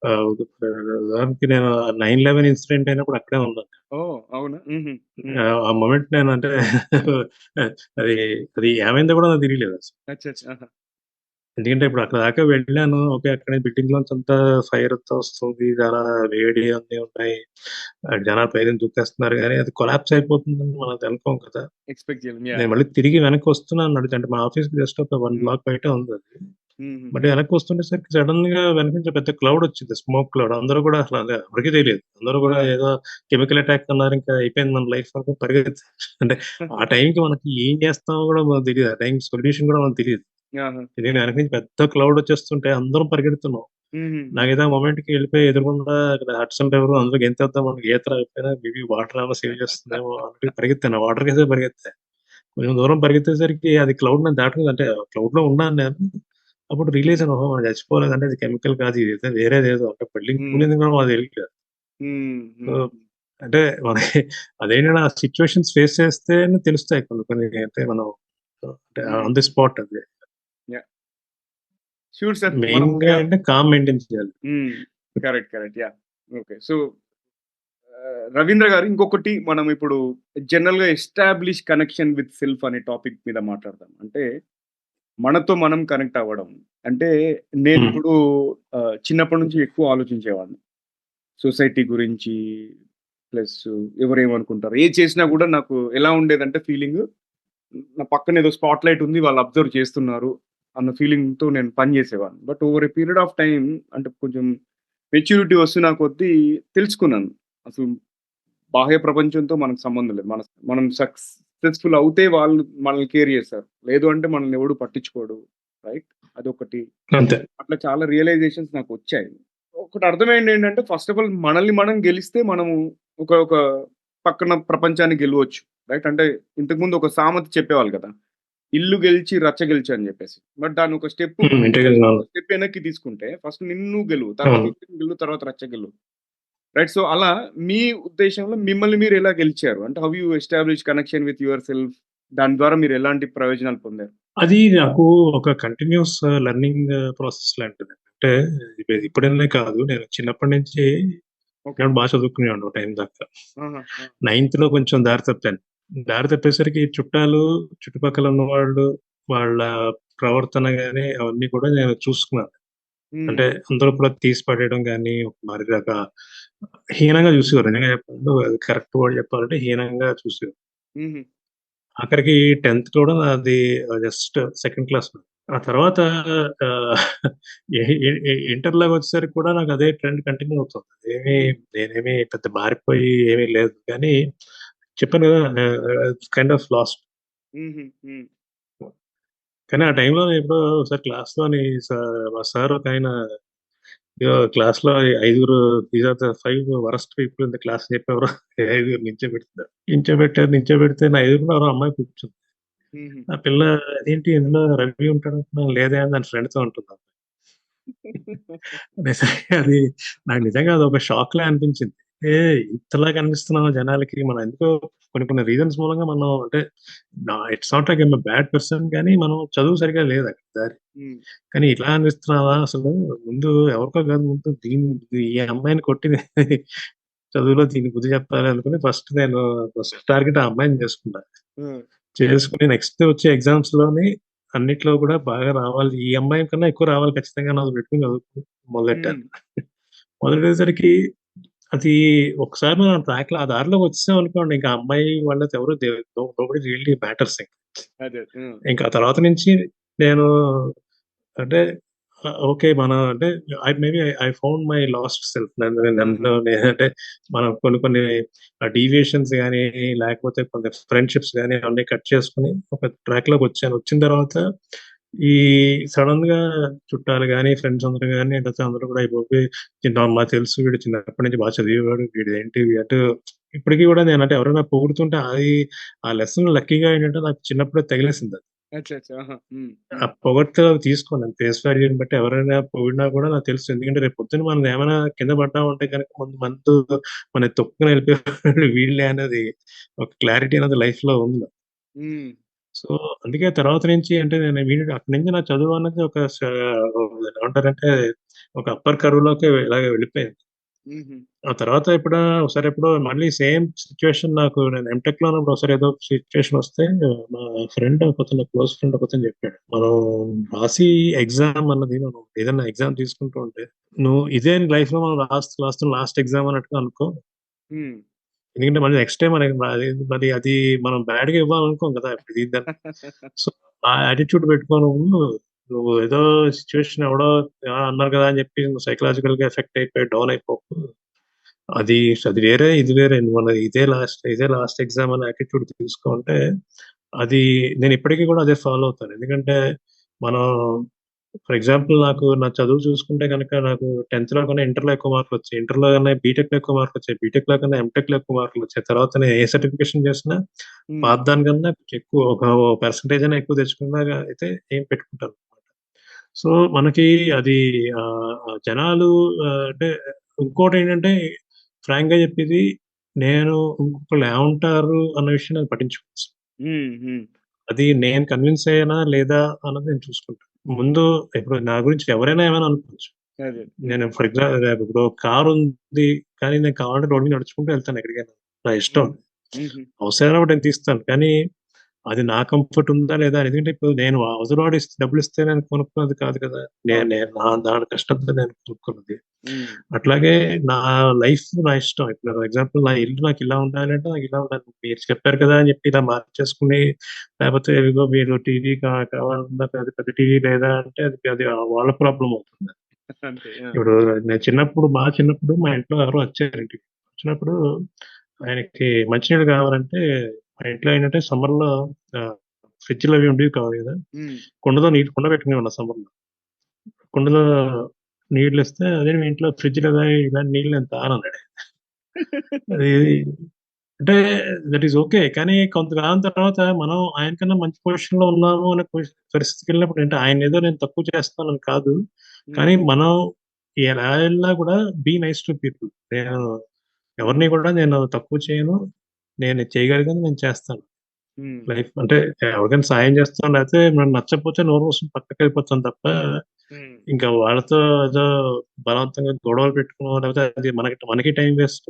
ఉదాహరణకి నేను 9/11 ఇన్సిడెంట్ అయినప్పుడు అక్కడే ఉన్నాను. ఓహ్! అవునా? హుహు. హ్మ్. ఆ మొమెంట్ నేనంటే అది అది ఏమైందో కూడా నాకు తెలియలేదసలు. అచ్చచ్చ! ఆహా! ఎందుకంటే ఇప్పుడు అక్కడి దాకా వెళ్ళాను. ఓకే. అక్కడే బిల్డింగ్‌లోంచి అంతా ఫైర్ అంతా వస్తుంది. చాలా వేడి అన్నీ ఉన్నాయి. జనాలు పైనుంచి దూకేస్తున్నారు గానీ అది కొలాప్స్ అయిపోతుందని మనం అనుకోం కదా! ఎక్స్‌పెక్ట్ చేయలేం. యాహ్! నేను మళ్ళీ తిరిగి వెనక్కి వస్తున్నాను అంటే మా ఆఫీస్‌కి జస్ట్ ఒక 1 హ్మ్. బ్లాక్ బయటే ఉందది. మళ్ళీ హుహుహు. వెనక్కి వస్తుండేసరికి సడెన్‌గా వెనక నుంచి పెద్ద క్లౌడ్ వచ్చింది. Smoke cloud. అందరూ కూడా అసలు అదే ఎవరికీ తెలీదు. అందరూ కూడా ఆ! ఏదో కెమికల్ అటాక్ అన్నారు. ఇంకా అయిపోయింది మన లైఫ్ అనుకుని పరిగెత్తారు. అంటే ఆ టైంకి మనకి ఏం చేస్తామో కూడా మనకు తెలీదు. ఆ టైంకి సొల్యూషన్ కూడా మనకు తెలీదు. ఆహా! ఎందుకంటే వెనక నుంచి పెద్ద క్లౌడ్ వచ్చేస్తుంటే అందరం పరిగెడుతున్నాం. హుహుహు. నాకైతే ఆ మొమెంట్‌కి వెళ్ళిపోయి ఎదురుగుండా అక్కడ హడ్సన్ రివర్ అందులో గెంతేద్దాం మనకి ఈత రాకపోయినా మేబీ వాటర్ ఏమన్నా సేవ్ చేస్తుందేమో అన్నట్టు పరిగెత్తాను. ఆ వాటర్ కేసే పరిగెత్తా. కొంచెం దూరం పరిగెత్తేసరికి అది క్లౌడ్ నన్ను దాటుకుంది. అంటే క్లౌడ్‌లో ఉన్నాను నేను. అప్పుడు రియలైజ్ అయ్యాను. ఓహో! మనం చచ్చిపోలేదంటే ఇది కెమికల్ కాదు. ఇదేదో వేరేదేదో అంటే బిల్డింగ్ హ్మ్. కూలింది కూడా మాకు తెలీదు. హ్మ్. సో, హ్మ్. అంటే మనకి అదేంటంటే ఆ సిట్యుయేషన్స్ ఫేస్ చేస్తేనే తెలుస్తాయి కొన్ని కొన్ని అంటే మనం అంటే హ్మ్. ఆన్ ది స్పాట్ అది. యాహ్! Sure sir. మనము మెయిన్‌గా అంటే కామ్ మెయింటైన్ చేయాలి. హ్మ్. Correct. Correct. Yeah! Okay. So, Ravindra గారు ఇంకొకటి మనం ఇప్పుడు జనరల్‌గా ఎస్టాబ్లిష్ కనెక్షన్ విత్ సెల్ఫ్ అనే టాపిక్ మీద మాట్లాడదాం. అంటే మనతో మనం కనెక్ట్ అవ్వడం. అంటే హ్మ్. నేనిప్పుడు చిన్నప్పటి నుంచి ఎక్కువ ఆలోచించేవాడిని. సొసైటీ గురించి ప్లస్ ఎవరేమనుకుంటారు? ఏది చేసినా గూడా నాకు ఎలా ఉండేదంటే ఫీలింగు నా పక్కన ఏదో స్పాట్ లైట్ ఉంది. వాళ్ళు అబ్జర్వ్ చేస్తున్నారు అన్న ఫీలింగ్‌తో నేను పని చేసేవాడిని. But over a period of time అంటే కొంచెం మెచ్యూరిటీ వస్తున్న కొద్దీ తెలుసుకున్నాను. అసలు బాహ్య ప్రపంచంతో మనకు సంబంధం లేదు. మనం సక్సెస్‌ఫుల్ అవుతే వాళ్ళు మనల్ని కేర్ చేస్తారు. లేదు అంటే మనల్ని ఎవడు పట్టించుకోడు. రైట్? అదొకటి. అంతే. అట్లా చాలా రియలైజేషన్స్ నాకొచ్చాయి. ఒకటి అర్థమైందేంటంటే ఫస్ట్ ఆఫ్ ఆల్ మనల్ని మనం గెలిస్తే మనము ఒక పక్కన ప్రపంచాన్ని గెలవచ్చు. రైట్? అంటే ఇంతకుముందు ఒక సామెత చెప్పేవాళ్ళు కదా! ఇల్లు గెలిచి రచ్చ గెలిచు అని జెప్పేసి. బట్ దాన్ని ఒక స్టెప్ హ్మ్. ఇంటికెళ్ళినాను. ఒక స్టెప్ వెనక్కి తీసుకుంటే ఫస్ట్ నిన్ను గెలువు. తర్వాత అవును. ఇంటిని గెలువు. తర్వాత రచ్చ గెలువు. రైట్. సో, అలా మీ ఉద్దేశంలో మిమ్మల్ని మీరు ఎలా గెలిచారు? అంటే how you establish connection with your self దాని ద్వారా మీరు ఎలాంటి ప్రయోజనాలు పొందారు? అది నాకు ఒక కంటిన్యూయస్ లెర్నింగ్ ప్రాసెస్ లాంటిది. అంటే ఇప్పుడనే కాదు. నేను చిన్నప్పటి నుంచి ఓకే. నేను చదువుకునేవాడిని ఒక టైం దాకా. ఆహా! ఆ! నైన్త్‌లో కొంచెం దారి తప్పాను. దారి తప్పేసరికి చుట్టాలు, చుట్టుపక్కల ఉన్నవాళ్ళు, వాళ్ళ ప్రవర్తన గాని అవన్నీ కూడా నేను చూసుకున్నాను. హ్మ్. అంటే అందరూ కూడా తీసి పడేయడం గాని, మరి హీనంగా చూసేవారు. నిజంగా చెప్పాలంటే అది కరెక్ట్ వర్డ్ చెప్పాలంటే హీనంగా చూసేవారు. హుహు. ఆఖరికి 10థ్ కూడా నాది జస్ట్ సెకండ్ క్లాస్. ఆ తర్వాత ఆహ్, ఎ ఎ ఎ ఇంటర్‌లోకొచ్చేసరికి కూడా నాకు అదే ట్రెండ్ కంటిన్యూ అవుతుంది. హ్మ్. నేనేమి పెద్ద మారిపోయి ఏమీ లేదు. కానీ చెప్పాను కదా! Kind of last. హుహు. హ్మ్. కానీ ఆ టైంలో ఎప్పుడో ఒకసారి క్లాస్‌లోని మా సార్ ఒకాయన క్లాస్‌లో ఐదుగురు these are the 5 worst people in the class అని చెప్పి ఎవరో ఐదుగురిని నించోబెట్టారు. నించోబెడితే నా ఎదురుగా ఎవరో అమ్మాయి కూర్చుంది. హుహు. ఆ పిల్ల అదేంటి ఇందులో రవి ఉంటాడనుకున్నాను. లేదే అని దాని ఫ్రెండ్‌తో అంటుంది. నిజంగా అది నాకు నిజంగా అదొక షాక్‌లా అనిపించింది. ఇంతలా కనిపిస్తున్నామా జనాలకి మనం ఎందుకో కొన్ని కొన్ని రీజన్స్ మూలంగా మనం అంటే it's not like I'm a bad person గానీ మనం చదువు సరిగ్గా లేదు అక్కడ దారి. హ్మ్. కానీ ఇట్లా అనిపిస్తున్నావా అసలు ముందు ఎవరికో కాదు ముందు ఈ అమ్మాయిని కొట్టి చదువులో దీనికి బుద్ధి చెప్పాలి అనుకుని ఫస్ట్ టార్గెట్ ఆ అమ్మాయిని చేసుకున్నా. హ్మ్. చేసుకొని నెక్స్ట్ వచ్చే ఎగ్జామ్స్‌లోని అన్నిట్లో కూడా బాగా రావాలి. ఈ అమ్మాయి కన్నా ఎక్కువ రావాలి ఖచ్చితంగా అన్నది పెట్టుకొని మొదలెట్టాను. హ్మ్. మొదలెట్టేసరికి అది ఒకసారి మనం ఆ దారిలోకి వచ్చేసామనుకోండి ఇంక ఆ అమ్మాయి వాళ్ళతో ఎవరు నోబడీ రియల్లీ మ్యాటర్స్ ఇంక. అదే. హ్మ్. ఇంకా ఆ తర్వాత నుంచి నేను అంటే ఓకే. అంటే I found my last self. ఆహా! నన్ను అంటే మనం కొన్ని కొన్ని డీవియేషన్స్ గాని, లేకపోతే కొన్ని ఫ్రెండ్‌షిప్స్ గాని అవన్నీ కట్ చేసుకొని ఒక ట్రాక్‌లోకొచ్చాను. వచ్చిన తర్వాత ఈ సడెన్‌గా చుట్టాలు గాని, ఫ్రెండ్స్ అందరూ గాని లేకపోతే అందరూ కూడా అయిపోయి మాకు తెలుసు వీడు చిన్నప్పటి నుంచి చదివేవాడు. వీడేంటి అంటే ఇప్పటికి కూడా నేనంటే ఎవరైనా పొగుడుతుంటే ఆ లెసన్ లక్కీగా ఏంటంటే నాకు చిన్నప్పుడే తగిలేసిందది. అచ్చా! అచ్చా! ఆహా! హ్మ్. ఆ హ్మ్. పొగడ్తలు అవి తీసుకోను. ఫేస్ వాల్యూని బట్టి ఎవరైనా పొగిడినా కూడా నాకు తెలుసు. ఎందుకంటే రేపు పొద్దున మనం ఏమైనా కింద పడ్డామంటే గనక మనతో మనల్ని తొక్కుకొని వెళ్ళిపోయేవాడు వీళ్ళే అనేది ఒక క్లారిటీ అనేది లైఫ్‌లో ఉంది నాకు. హ్మ్. సో, అందుకే తర్వాత నుంచి అంటే నేను అక్కడి నుంచి నా చదువు అన్నది ఒక ఏమంటారంటే ఒక అప్పర్ కర్వ్‌లోకి ఇలాగ వెళ్ళిపోయింది. హుహు. ఆ తర్వాత ఒకసారి ఎప్పుడో మళ్ళీ సేమ్ సిట్యుయేషన్ నాకు నేను ఎంటెక్‌లో ఉన్నప్పుడు ఒకసారి ఏదో సిట్యుయేషన్ వస్తే మా ఫ్రెండ్ ఒకతను క్లోజ్ ఫ్రెండ్ ఒకతను చెప్పాడు. మనం రాసి ఎగ్జామ్ అన్నది మనం ఏదైనా ఎగ్జామ్ తీసుకుంటూ ఉంటే, నువ్వు ఇదే లైఫ్‌లో మనం రాస్తున్న లాస్ట్ ఎగ్జామ్ అన్నట్టుగా అనుకో. హ్మ్. ఎందుకంటే మళ్ళీ నెక్స్ట్ టైమ్ మనకి మరి అది మనం బ్యాడ్‌గా ఇవ్వాలనుకోం కదా! ఇది సో, ఆ యాటిట్యూడ్ పెట్టుకో నువ్వు ఏదో సిట్యుయేషన్ ఎవడో అన్నారు కదా అని చెప్పి నువ్వు సైకలాజికల్‌గా ఎఫెక్ట్ అయిపోయి డౌన్ అయిపోకు. అది అది వేరే, ఇది వేరే. నువ్వు ఇదే లాస్ట్ ఎగ్జామ్ అనే యాటిట్యూడ్ తీసుకో అంటే, అది నేను ఇప్పటికి కూడా అదే ఫాలో అవుతాను. ఎందుకంటే, మనం ఫర్ ఎగ్జాంపుల్ నా చదువు చూసుకుంటే గనక నాకు 10థ్‌లో కన్నా ఇంటర్‌లో ఎక్కువ మార్కులొచ్చాయి. ఇంటర్‌లో కన్నా బీటెక్‌లో ఎక్కువ మార్కులొచ్చాయి. బీటెక్‌లో కన్నా ఎంటెక్‌లో ఎక్కువ మార్కులొచ్చాయి. తర్వాత నేను ఏ సర్టిఫికేషన్ చేసినా హ్మ్. పాత దానికన్నా ఎక్కువ ఓ పర్సెంటేజ్ అయినా ఎక్కువ తెచ్చుకున్నా అయితే ఏం పెట్టుకుంటాను. సో, మనకి అది జనాలు అంటే ఇంకోటేంటంటే ఫ్రాంక్‌గా చెప్పేది నేను ఇంకొకళ్ళు ఏమంటారు అన్న విషయం నేను పట్టించుకోను. హ్మ్. హ్మ్. అది నేను కన్విన్స్ అయ్యానా లేదా అన్నది నేను చూసుకుంటాను. ముందు ఇప్పుడు నా గురించి ఎవరైనా ఏమైనా అనుకోవచ్చు. అదే. హ్మ్. నేను ఫర్ ఎగ్జాంపుల్ ఇప్పుడు కారుంది. కానీ నేను కావాలంటే రోడ్ మీద నడుచుకుంటూ వెళ్తాను ఎక్కడికైనా. నా ఇష్టం. హ్మ్. హుహు. అవసరమైనప్పుడు నేను తీస్తాను. కానీ అది నా కంఫర్ట్ ఉందా లేదా? ఎందుకంటే ఇప్పుడు నేను అవతలవాడు డబ్బులిస్తే నేను కొనుక్కున్నది కాదు కదా! నేను అవును. నేను దాని కష్టంతో నేను కొనుక్కున్నది. హ్మ్. అట్లాగే నా లైఫ్ నా ఇష్టం. ఇప్పుడు ఫర్ ఎగ్జాంపుల్ నా ఇల్లు నాకిలా ఉండాలంటే నాకిలా ఉండాలి. మీరు చెప్పారు కదా! అని చెప్పి ఇలా మార్చేసుకొని లేపోతే ఇదిగో మీరు టీవీ కావాలన్నా పెద్ద పెద్ద టీవీ లేదా అంటే అది వాళ్ళ ప్రాబ్లమ్ అవుతుంది. అంతే. ఆ! ఇప్పుడు నేను చిన్నప్పుడు మా ఇంట్లో ఎవరో వచ్చారు ఇంటికి. వచ్చినప్పుడు ఆయనకి మంచినీళ్ళు కావాలంటే మా ఇంట్లో ఏంటంటే సమ్మర్‌లో ఆహ్, ఫ్రిడ్జ్‌లు అవి ఉండేవి కావు కదా! హ్మ్. కుండ పెట్టుకునేవాళ్ళం సమ్మర్‌లో. కుండలో నీళ్ళిస్తే అదే మీ ఇంట్లో ఫ్రిడ్జ్ కదా! ఇలాంటి నీళ్ళు నేను తాగనన్నాడు. అది అంటే దట్ ఈస్ ఓకే. కానీ కొంతకాలం తర్వాత మనం ఆయనకన్నా మంచి పొజిషన్‌లో ఉన్నాము అనే పరిస్థితికెళ్ళినప్పుడు అంటే ఆయన్నేదో నేను తక్కువ చేస్తున్నానని కాదు. హ్మ్. కానీ మనం ఎలా ఎళ్ళినా కూడా బీ నైస్ టు పీపుల్. నేను హ్మ్. ఎవరిని కూడా నేను తక్కువ చేయను. నేను చేయగలిగింది నేను చేస్తాను. హ్మ్. లైఫ్ అంటే ఎవరికైనా సాయం చేస్తాం లేకపోతే మనకు నచ్చకపోతే నోరు మూసుకొని పక్కకెళ్ళిపోతాం తప్ప, హ్మ్. ఇంకా వాళ్ళతో ఏదో బలవంతంగా గొడవలు పెట్టుకునో లేకపోతే అది మనకి టైం వేస్ట్.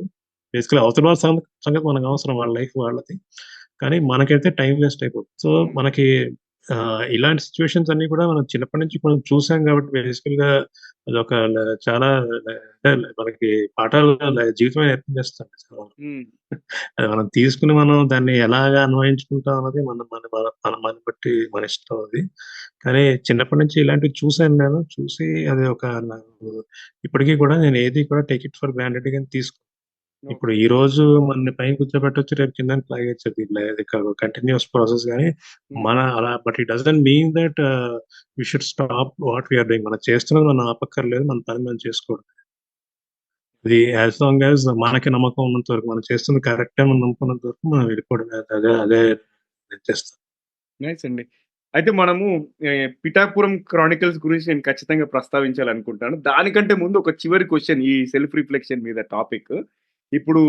బేసికల్లీ అవతల వాళ్ళ సంగతి మనకు అవసరం. వాళ్ళ లైఫ్ వాళ్ళది. కానీ మనకైతే టైం వేస్ట్ అయిపోతుంది. సో, మనకి ఇలాంటి సిట్యుయేషన్స్ అన్నీ కూడా మనం చిన్నప్పటి నుంచి మనం చూసాం కాబట్టి బేసికల్‌గా అదొక చాలా అంటే మనకి పాఠాలు జీవితమే నేర్పించేస్తుంది చాలా. హ్మ్. అది మనం తీసుకొని మనం దాన్ని ఎలాగా అన్వయించుకుంటాం అన్నది మన బట్టి మన ఇష్టం అది. కానీ చిన్నప్పటి నుంచి ఇలాంటివి చూసాను నేను. చూసి అది నాకు ఇప్పటికి కూడా నేను ఏది కూడా టేక్ ఇట్ ఫర్ గ్రాంటెడ్‌గా తీసుకోను. ఇప్పుడు ఓకే. ఈరోజు మనల్ని పైన కూర్చోబెట్టొచ్చు, రేపు కిందకి లాగేయొచ్చు. అది కంటిన్యూయస్ ప్రాసెస్ గాని hmm. But it doesn't mean that we should stop what we are doing. మనం చేస్తున్నది మనం ఆపక్కర్లేదు. మన పని మనం చేసుకోవడం. అది యాస్ లాంగ్ యాస్ మనకి నమ్మకం ఉన్నంత వరకు, మనం చేస్తుంది కరెక్టే అని నమ్ముకున్నంత వరకు మనం వెళ్ళిపోవడమే. అదే నేను చేస్తాను. నైస్ అండి. అయితే మనము 'పిఠాపురం క్రానికల్స్' గురించి నేను ఖచ్చితంగా ప్రస్తావించాలనుకుంటాను. దానికంటే ముందు ఒక చివరి క్వెషన్ ఈ సెల్ఫ్ రిఫ్లెక్షన్ మీద టాపిక్. ఇప్పుడు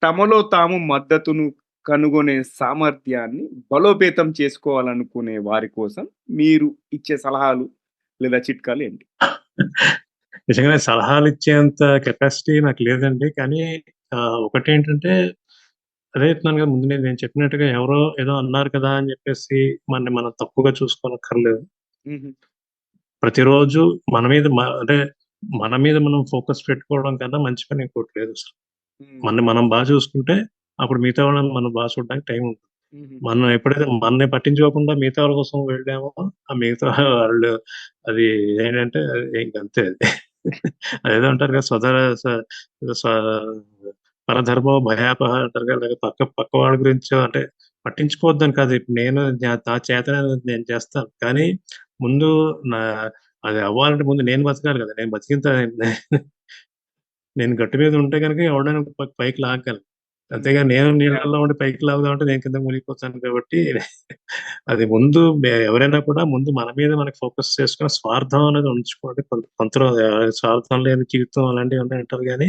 తమలో తాము మద్దతును కనుగొనే సామర్థ్యాన్ని బలోపేతం చేసుకోవాలనుకునే వారి కోసం మీరు ఇచ్చే సలహాలు లేదా చిట్కాలు ఏంటి? నిజంగానే సలహాలిచ్చేంత కెపాసిటీ నాకు లేదండి. కానీ ఒకటేంటంటే అదే చెప్తున్నాను కదా! ముందు నేను చెప్పినట్టుగా ఎవరో ఏదో అన్నారు కదా! అని చెప్పేసి మనల్ని మనం తప్పుగా చూసుకోనక్కర్లేదు. హుహు. ప్రతిరోజు అంటే మన మీద మనం ఫోకస్ పెట్టుకోవడం కన్నా మంచి పని ఇంకోటి లేదసలు. హ్మ్. మనల్ని మనం చూసుకుంటే అప్పుడు మిగతా వాళ్ళని మనం చూడడానికి టైం ఉంటుంది. హుహు. మనం ఎప్పుడైతే మనల్ని పట్టించుకోకుండా మిగతా వాళ్ళ కోసం వెళ్ళామో, ఆ మిగతా వాళ్ళు అది ఏంటంటే ఇంకంతే అది. అదేదో అంటారు కదా! స్వ పరధర్మో భయాపహ అంటారు కదా! అలాగే పక్కవాడి గురించో అంటే పట్టించుకోవద్దని కాదు. ఇప్పుడు నా చేతనైనది నేను చేస్తాను. కానీ ముందు నా అది అవ్వాలంటే ముందు నేను బతకాలి కదా! నేను బతికిన నేను గట్టు మీద ఉంటే గనుక ఎవడైనా పైకి లాగగలను. అంతే. అంతేగాని నేను యాహ్! నీళ్ళలో ఉండి పైకి లాగుదామంటే నేను కిందకి మునిగిపోతాను కాబట్టి అది ముందు ఎవరైనా కూడా ముందు మన మీద మనకి ఫోకస్ చేసుకొని స్వార్థం అనేది ఉంచుకోండి. కొంతలో స్వార్థం లేని జీవితం అలాంటివన్నీ అంటారు గానీ,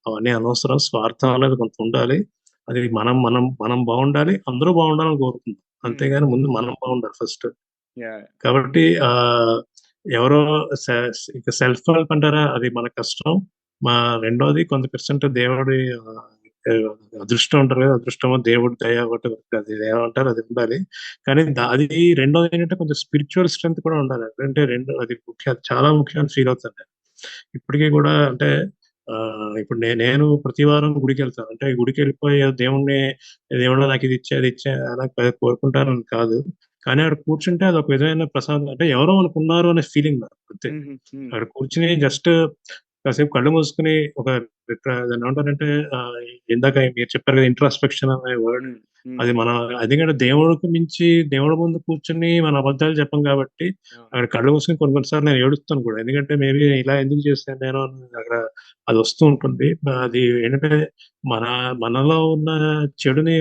అవన్నీ అనవసరం. స్వార్థం అనేది కొంత ఉండాలి. అది మనం బావుండాలి. అందరూ బావుండాలని కోరుకుందాం. హ్మ్. అంతేగాని ముందు మనం బావుండాలి ఫస్ట్. యాహ్! కాబట్టి ఎవరో ఇక సెల్ఫ్ హెల్ప్ అంటారా, అది మన కష్టం. రెండోది కొంత పర్సెంట్ దేవుడి అదృష్టం అంటారు కదా, అదృష్టమో దేవుడి దయ ఒకటి, అది ఏమంటారు అది ఉండాలి. కానీ అది రెండోది ఏంటంటే కొంచెం స్పిరిచువల్ స్ట్రెంత్ కూడా ఉండాలి. అంటే రెండు అది చాలా ముఖ్యం అని ఫీల్ అవుతాను నేను. ఇప్పటికీ కూడా అంటే ఇప్పుడు నేను ప్రతి వారం గుడికి వెళ్తాను. అంటే గుడికి వెళ్ళిపోయి దేవుణ్ణి, దేవుడు నాకు ఇది ఇచ్చే అది ఇచ్చే అలా కోరుకుంటానని కాదు. కానీ అక్కడ కూర్చుంటే అది ఒక విధమైన ప్రశాంతం. అంటే ఎవరో మనకున్నారు అనే ఫీలింగ్ నాకు అంతే. అక్కడ కూర్చుని జస్ట్ కాసేపు కళ్ళు మూసుకుని ఒక దాన్ని ఏమంటారంటే ఇందాక మీరు చెప్పారు కదా, ఇంట్రాస్పెక్షన్ అనే వర్డ్. అది మన ఎందుకంటే దేవుడికి మించి దేవుడి ముందు కూర్చుని మన అబద్ధాలు చెప్పం కాబట్టి అక్కడ కళ్ళు మూసుకుని కొన్ని కొన్నిసార్లు నేను ఏడుస్తాను కూడా. ఎందుకంటే మేబీ ఇలా ఎందుకు చేశాను నేను అని అక్కడ అది వస్తూ ఉంటుంది. అది ఏంటంటే మన మనలో ఉన్న చెడుని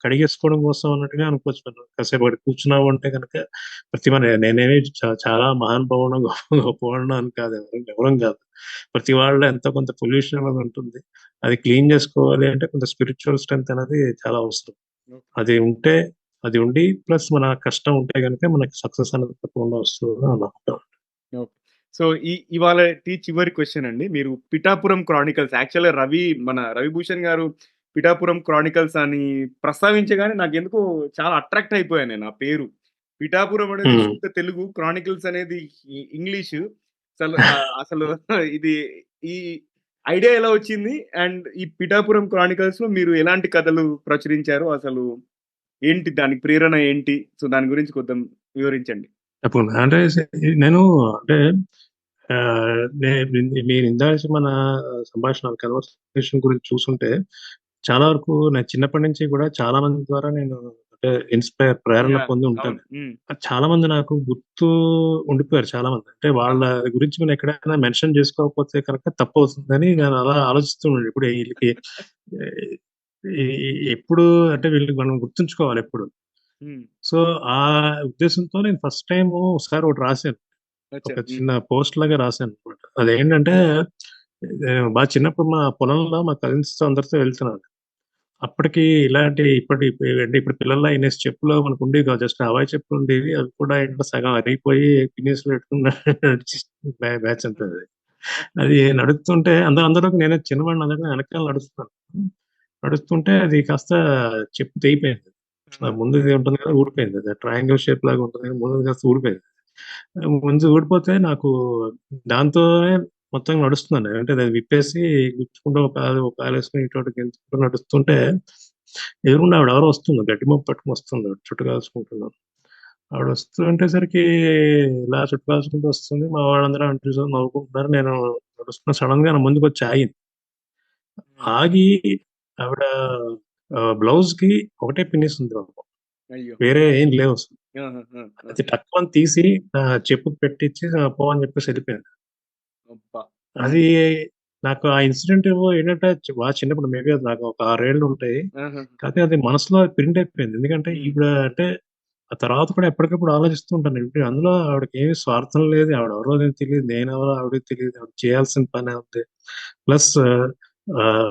కడిగేసుకోవడం కోసం అన్నట్టుగా అనుకోవచ్చు. మనం కాసేపు అక్కడ కూర్చున్నావు అంటే కనుక ప్రతి మన నేనేమి చాలా మహానుభావుడు గొప్పవాడు అని కాదు, ఎవరం కాదు. ప్రతి వాళ్ళలో ఎంతో కొంత పొల్యూషన్ అనేది ఉంటుంది. అది క్లీన్ చేసుకోవాలి అంటే కొంత స్పిరిచువల్ స్ట్రెంత్ అనేది చాలా అవసరం. అది ఉంటే, అది ఉండి ప్లస్ మన కష్టం ఉంటే గనుక మనకి సక్సెస్ అనేది తప్పకుండా వస్తుంది అని అనుకుంటాను. ఓకే. సో, ఇవాళటి చివరి క్వెషన్ అండి. మీరు 'పిఠాపురం క్రానికల్స్' యాక్చువల్‌గా మన 'రవిభూషణ్' గారు 'పిఠాపురం క్రానికల్స్' అని ప్రస్తావించగానే నాకెందుకో చాలా అట్రాక్ట్ అయిపోయాను నేను ఆ పేరు. 'పిఠాపురం' అనేది హ్మ్. శుద్ధ తెలుగు, 'క్రానికల్స్' అనేది ఇంగ్లీషు. అసలు ఇది ఈ ఐడియా ఎలా వచ్చింది? అండ్ ఈ 'పిఠాపురం క్రానికల్స్‌లో' మీరు ఎలాంటి కథలు ప్రచురించారు? అసలు ఏంటి దానికి ప్రేరణ ఏంటి? సో, దాని గురించి కొంచెం వివరించండి. తప్పకుండా. అంటే నేను అంటే మీరు ఇందాక మన సంభాషణ కన్వర్సేషన్ గురించి చూసుంటే చాలా వరకు నేను చిన్నప్పటి నుంచి కూడా చాలా మంది ద్వారా నేను అంటే ప్రేరణ యాహ్! పొంది అవును. ఉంటాను. చాలా మంది నాకు గుర్తు ఉండిపోయారు చాలా మంది. అంటే వాళ్ళ గురించి మనం ఎక్కడైనా మెన్షన్ చేసుకోకపోతే కనుక తప్పవుతుందని నేను అలా ఆలోచిస్తూ ఉండే. ఇప్పుడు ఈళ్ళకి ఎప్పుడు అంటే వీళ్ళకి మనం గుర్తుంచుకోవాలి ఎప్పుడు. హ్మ్. సో, ఆ ఉద్దేశంతో నేను ఫస్ట్ టైము ఒకసారి ఒకటి రాశాను. అచ్చా! ఒక చిన్న పోస్ట్ లాగా రాశాననమాట. అదేంటంటే చిన్నప్పుడు మా పొలంలో మా కజిన్స్‌తో అందరితో వెళ్తున్నాను. అప్పటికి ఇలాంటి అంటే ఇప్పుడు పిల్లల్లో ఇనేసి చెప్పులు మనకుండేవి కాదు. జస్ట్ హవాయి చెప్పులుండేవి. అవి కూడా ఏంటో సగం అరిగిపోయి పిన్నిస్‌లో పెట్టుకుని నడిచి బ్యాచ్ అంతా అది. అది నడుస్తుంటే అందరిలోకి నేనే చిన్నవాడిని అందరిని వెనకాల నడుస్తున్నాను. నడుస్తుంటే అది కాస్త చెప్పు తెగిపోయింది. ముందుది ఉంటుంది కదా, ఊడిపోయింది. అది ట్రయాంగిల్ షేప్ లాగా ఉంటుంది కదా, ముందుది కాస్త ఊడిపోయింది. ముందు ఊడిపోతే నాకు దాంతోనే మొత్తం నడుస్తున్నాను. అంటే అది విప్పేసి గుచ్చుకుంటూ ఒక కాలేసుకొని ఇటు అటు గెంతుకుంటూ నడుస్తుంటే ఎదురుగుండా ఎవరో వస్తుంది. గడ్డి మోపు పట్టుకొని వస్తుంది. చుట్టు కాల్చుకుంటున్నాను. ఆవిడ వస్తుంటేసరికి ఇలా చుట్టు కాల్చుకుంటూ వస్తుంది. మా వాళ్ళందరూ ఆమెను చూసి నవ్వుకుంటున్నారు. నేను నడుస్తున్నా, సడెన్‌గా నా ముందుకొచ్చి ఆగింది. ఆగి ఆవిడ బ్లౌజ్‌కి ఒకటే పిన్నేసుంది పాపం. అయ్యో! వేరే ఏం లేవసలు. ఆహాహా! ఆ! అది టక్కుమని తీసి చెప్పుకి పెట్టిచ్చి పో అని చెప్పేసి ఎళ్ళిపోయింది. అబ్బా! అది నాకు ఆ ఇన్సిడెంట్ ఏంటంటే చిన్నప్పుడు మేబీ అది నాకు ఒక 6 ఏళ్ళు ఉంటాయి. ఆహా! కాకపోతే అది మనసులో ప్రింట్ అయిపోయింది. ఎందుకంటే హ్మ్. ఈవిడ అంటే ఆ తర్వాత కూడా ఎప్పటికప్పుడు ఆలోచిస్తూ ఉంటాను. ఇప్పుడు అందులో ఆవిడకేమి స్వార్థం లేదు. ఆవిడెవరో తెలీదు. నేనెవరో ఆవిడకి తెలీదు. ఆవిడ చేయాల్సిన పనే ఉంది. ప్లస్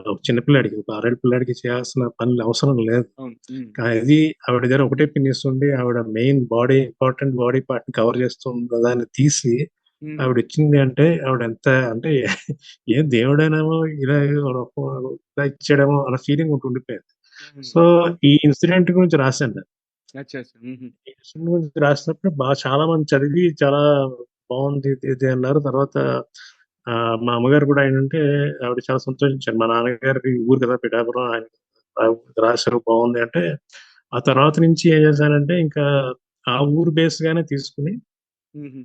ఒక చిన్న పిల్లాడికి, ఒక 6 ఏళ్ల పిల్లాడికి చేయాల్సిన పనులు అవసరం లేదు. అవును. హ్మ్. ఇది ఆవిడ దగ్గర ఒకటే పిన్నేసుండి ఆవిడ మెయిన్ ఇంపార్టెంట్ బాడీ పార్ట్‌ని కవర్ చేస్తూ ఉన్న దాన్ని తీసి హ్మ్. ఆవిడిచ్చింది అంటే ఆవిడెంత అంటే ఏం దేవుడేనేమో ఇలా ఇలా ఇచ్చాడేమో అన్న ఫీలింగ్ ఒకటి ఉండిపోయేది. హ్మ్. సో, ఈ ఇన్సిడెంట్ గురించి రాశాను నేను. అచ్చా! అచ్చా! హుహు. ఈ ఇన్సిడెంట్ గురించి రాసినప్పుడు చాలా మంది చదివి చాలా బావుంది ఇది ఇది అన్నారు. తర్వాత మా అమ్మగారు కూడా ఏంటంటే ఆవిడ చాలా సంతోషించారు. మా నాన్నగారికి ఊరు కదా పిఠాపురం, ఆయన రాశారు బావుంది అంటే, ఆ తర్వాత నుంచి ఏం చేశానంటే ఇంకా ఆ ఊరు బేస్‌గానే తీసుకొని హుహు.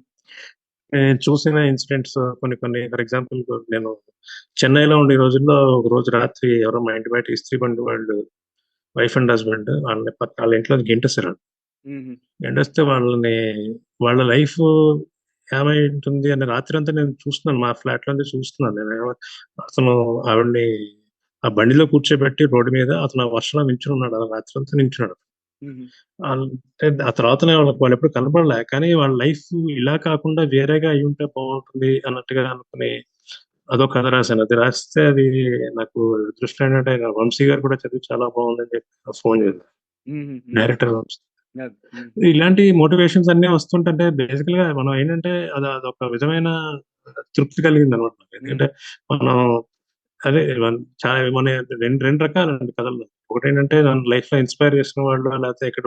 నేను చూసిన ఇన్సిడెంట్స్ కొన్ని కొన్ని ఫర్ ఎగ్జాంపుల్ నేను చెన్నైలో ఉండే రోజుల్లో ఒకరోజు రాత్రి ఎవరో మా ఇంటి బయట ఇస్త్రీ బండి వాళ్ళు వైఫ్ అండ్ హస్బెండ్ వాళ్ళ ఇంట్లో గెంటేసారు. హుహు. గెంటేస్తే వాళ్ళ లైఫ్ ఏమై ఉంటుంది అని రాత్రంతా నేను చూస్తున్నాను. మా ఫ్లాట్‌లో నుంచి చూస్తున్నాను నేను. అతను ఆవిడని ఆ బండిలో కూర్చోబెట్టి రోడ్డు మీద అతను ఆ వర్షంలో నించొనున్నాడు. అలా రాత్రంతా నించున్నాడు. హుహు. అంటే ఆ తర్వాతనే వాళ్ళెప్పుడు కనపడలే. కానీ వాళ్ళ లైఫ్ ఇలా కాకుండా వేరేగా అయ్యుంటే బావుంటుంది అన్నట్టుగా అనుకుని అదొక కథ రాశాను. అది రాస్తే అది నాకు దృష్టిలో ఏంటంటే వంశీ గారు కూడా చదివి చాలా బావుందని చెప్పి నాకు ఫోను చేశారు. హుహుహు. డైరెక్టర్ వంశీ. అది. హ్మ్. ఇలాంటి మోటివేషన్స్ అన్నీ వస్తుంటంటే బేసికల్‌గా మనం ఏంటంటే అదొక విధమైన తృప్తి కలిగిందనమాట నాకు. హ్మ్. ఎందుకంటే మనం అదే మన 2 రకాలండి కథల్లో. ఒకటేంటంటే నన్ను లైఫ్‌లో ఇన్‌స్పైర్ చేసిన వాళ్ళు లేకపోతే ఇక్కడ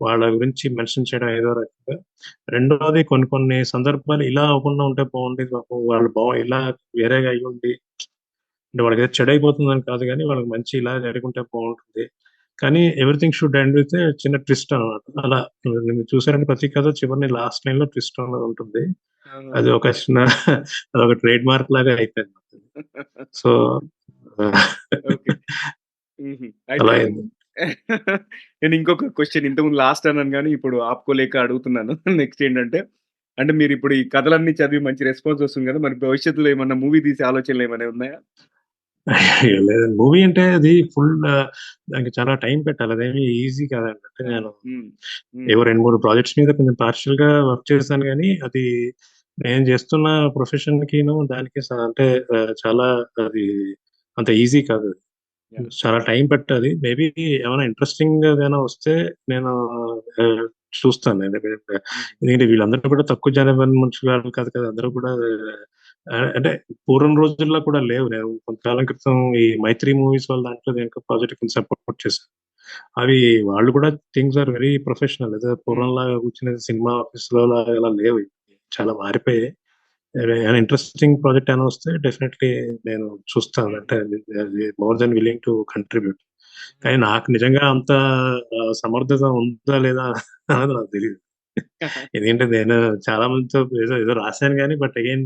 వాళ్ళ గురించి మెన్షన్ చేయడం ఏదో రకంగా. రెండోది కొన్ని కొన్ని సందర్భాలు ఇలా అవ్వకుండా ఉంటే బాగుండేది పాపం వాళ్ళు ఇలా వేరేగా అయ్యుండి అంటే వాళ్ళకేదో చెడైపోతుందని కాదు గానీ, వాళ్ళకి మంచి ఇలా జరుగుంటే బావుంటుంది. కానీ everything should end with a చిన్న ట్విస్ట్ అనమాట. అలా మీరు చూసారంటే ప్రతి కథ చివరిని లాస్ట్ లైన్‌లో ట్విస్ట్ అనేది ఉంటుంది. ఆహా! అది ఒక చిన్న అదొక ట్రేడ్ మార్క్ లాగా అయిపోయింది నాకు. So, okay. హుహు. అలా అయితే అయింది. నేను ఇంకొక క్వెషన్ ఇంతకుముందు లాస్ట్ అన్నాను గానీ, ఇప్పుడు ఆపుకోలేక అడుగుతున్నాను. నెక్స్ట్ ఏంటంటే, అంటే మీరిప్పుడు ఈ కథలన్నీ చదివి మంచి రెస్పాన్స్ వస్తుంది గదా! మరి భవిష్యత్తులో ఏమన్నా మూవీ తీసే ఆలోచనలేమైనా ఉన్నాయా? లేదండి. మూవీ అంటే అది దానికి చాలా టైం పెట్టాలి. అదేమి ఈజీ కాదండి. అంటే ఆ! నేను హ్మ్. హ్మ్. ఏవో 2, 3 ప్రాజెక్ట్స్ మీద కొంచెం పార్షియల్‌గా వర్క్ చేశాను గానీ, అది నేను చేస్తున్న ప్రొఫెషన్‌కిను దానికి అంటే చాలా అది అంత ఈజీ కాదు. యాహ్! చాలా టైం పట్టాలి. మేబీ ఏమైనా ఇంట్రెస్టింగ్‌గా గాని వస్తే నేను ఆహ్, చూస్తాను. హుహు. ఎందుకంటే వీళ్ళందరూ కూడా తక్కువ జనాభా మనుషులు కాదు కదా! అందరూ కూడా అంటే పూర్వం రోజుల్లో కూడా లేవు. నేను కొంతకాలం క్రితం ఈ 'మైత్రి' మూవీస్ వాళ్ళ దాంట్లో దేనికో ప్రాజెక్ట్‌కి కొంచెం సపోర్ట్ చేశాను. అవి వాళ్ళు కూడా థింగ్స్ ఆర్ వెరీ ప్రొఫెషనల్. ఏదో హ్మ్. పూర్వంలాగా కూర్చొని సినిమా ఆఫీస్‌లో లాగా ఇలా లేవు. చాలా మారిపోయాయి. ఏమైనా ఇంట్రెస్టింగ్ ప్రాజెక్ట్ ఏమైనా వస్తే డెఫినైట్‌లీ నేను చూస్తాను. హ్మ్. అంటే అది more than willing to contribute. కానీ హ్మ్. నాకు నిజంగా అంత సమర్థత ఉందా లేదా అనేది నాకు తెలీదు. ఎందుకంటే నేను చాలా మందితో ఏదో ఏదో రాసాను గానీ but again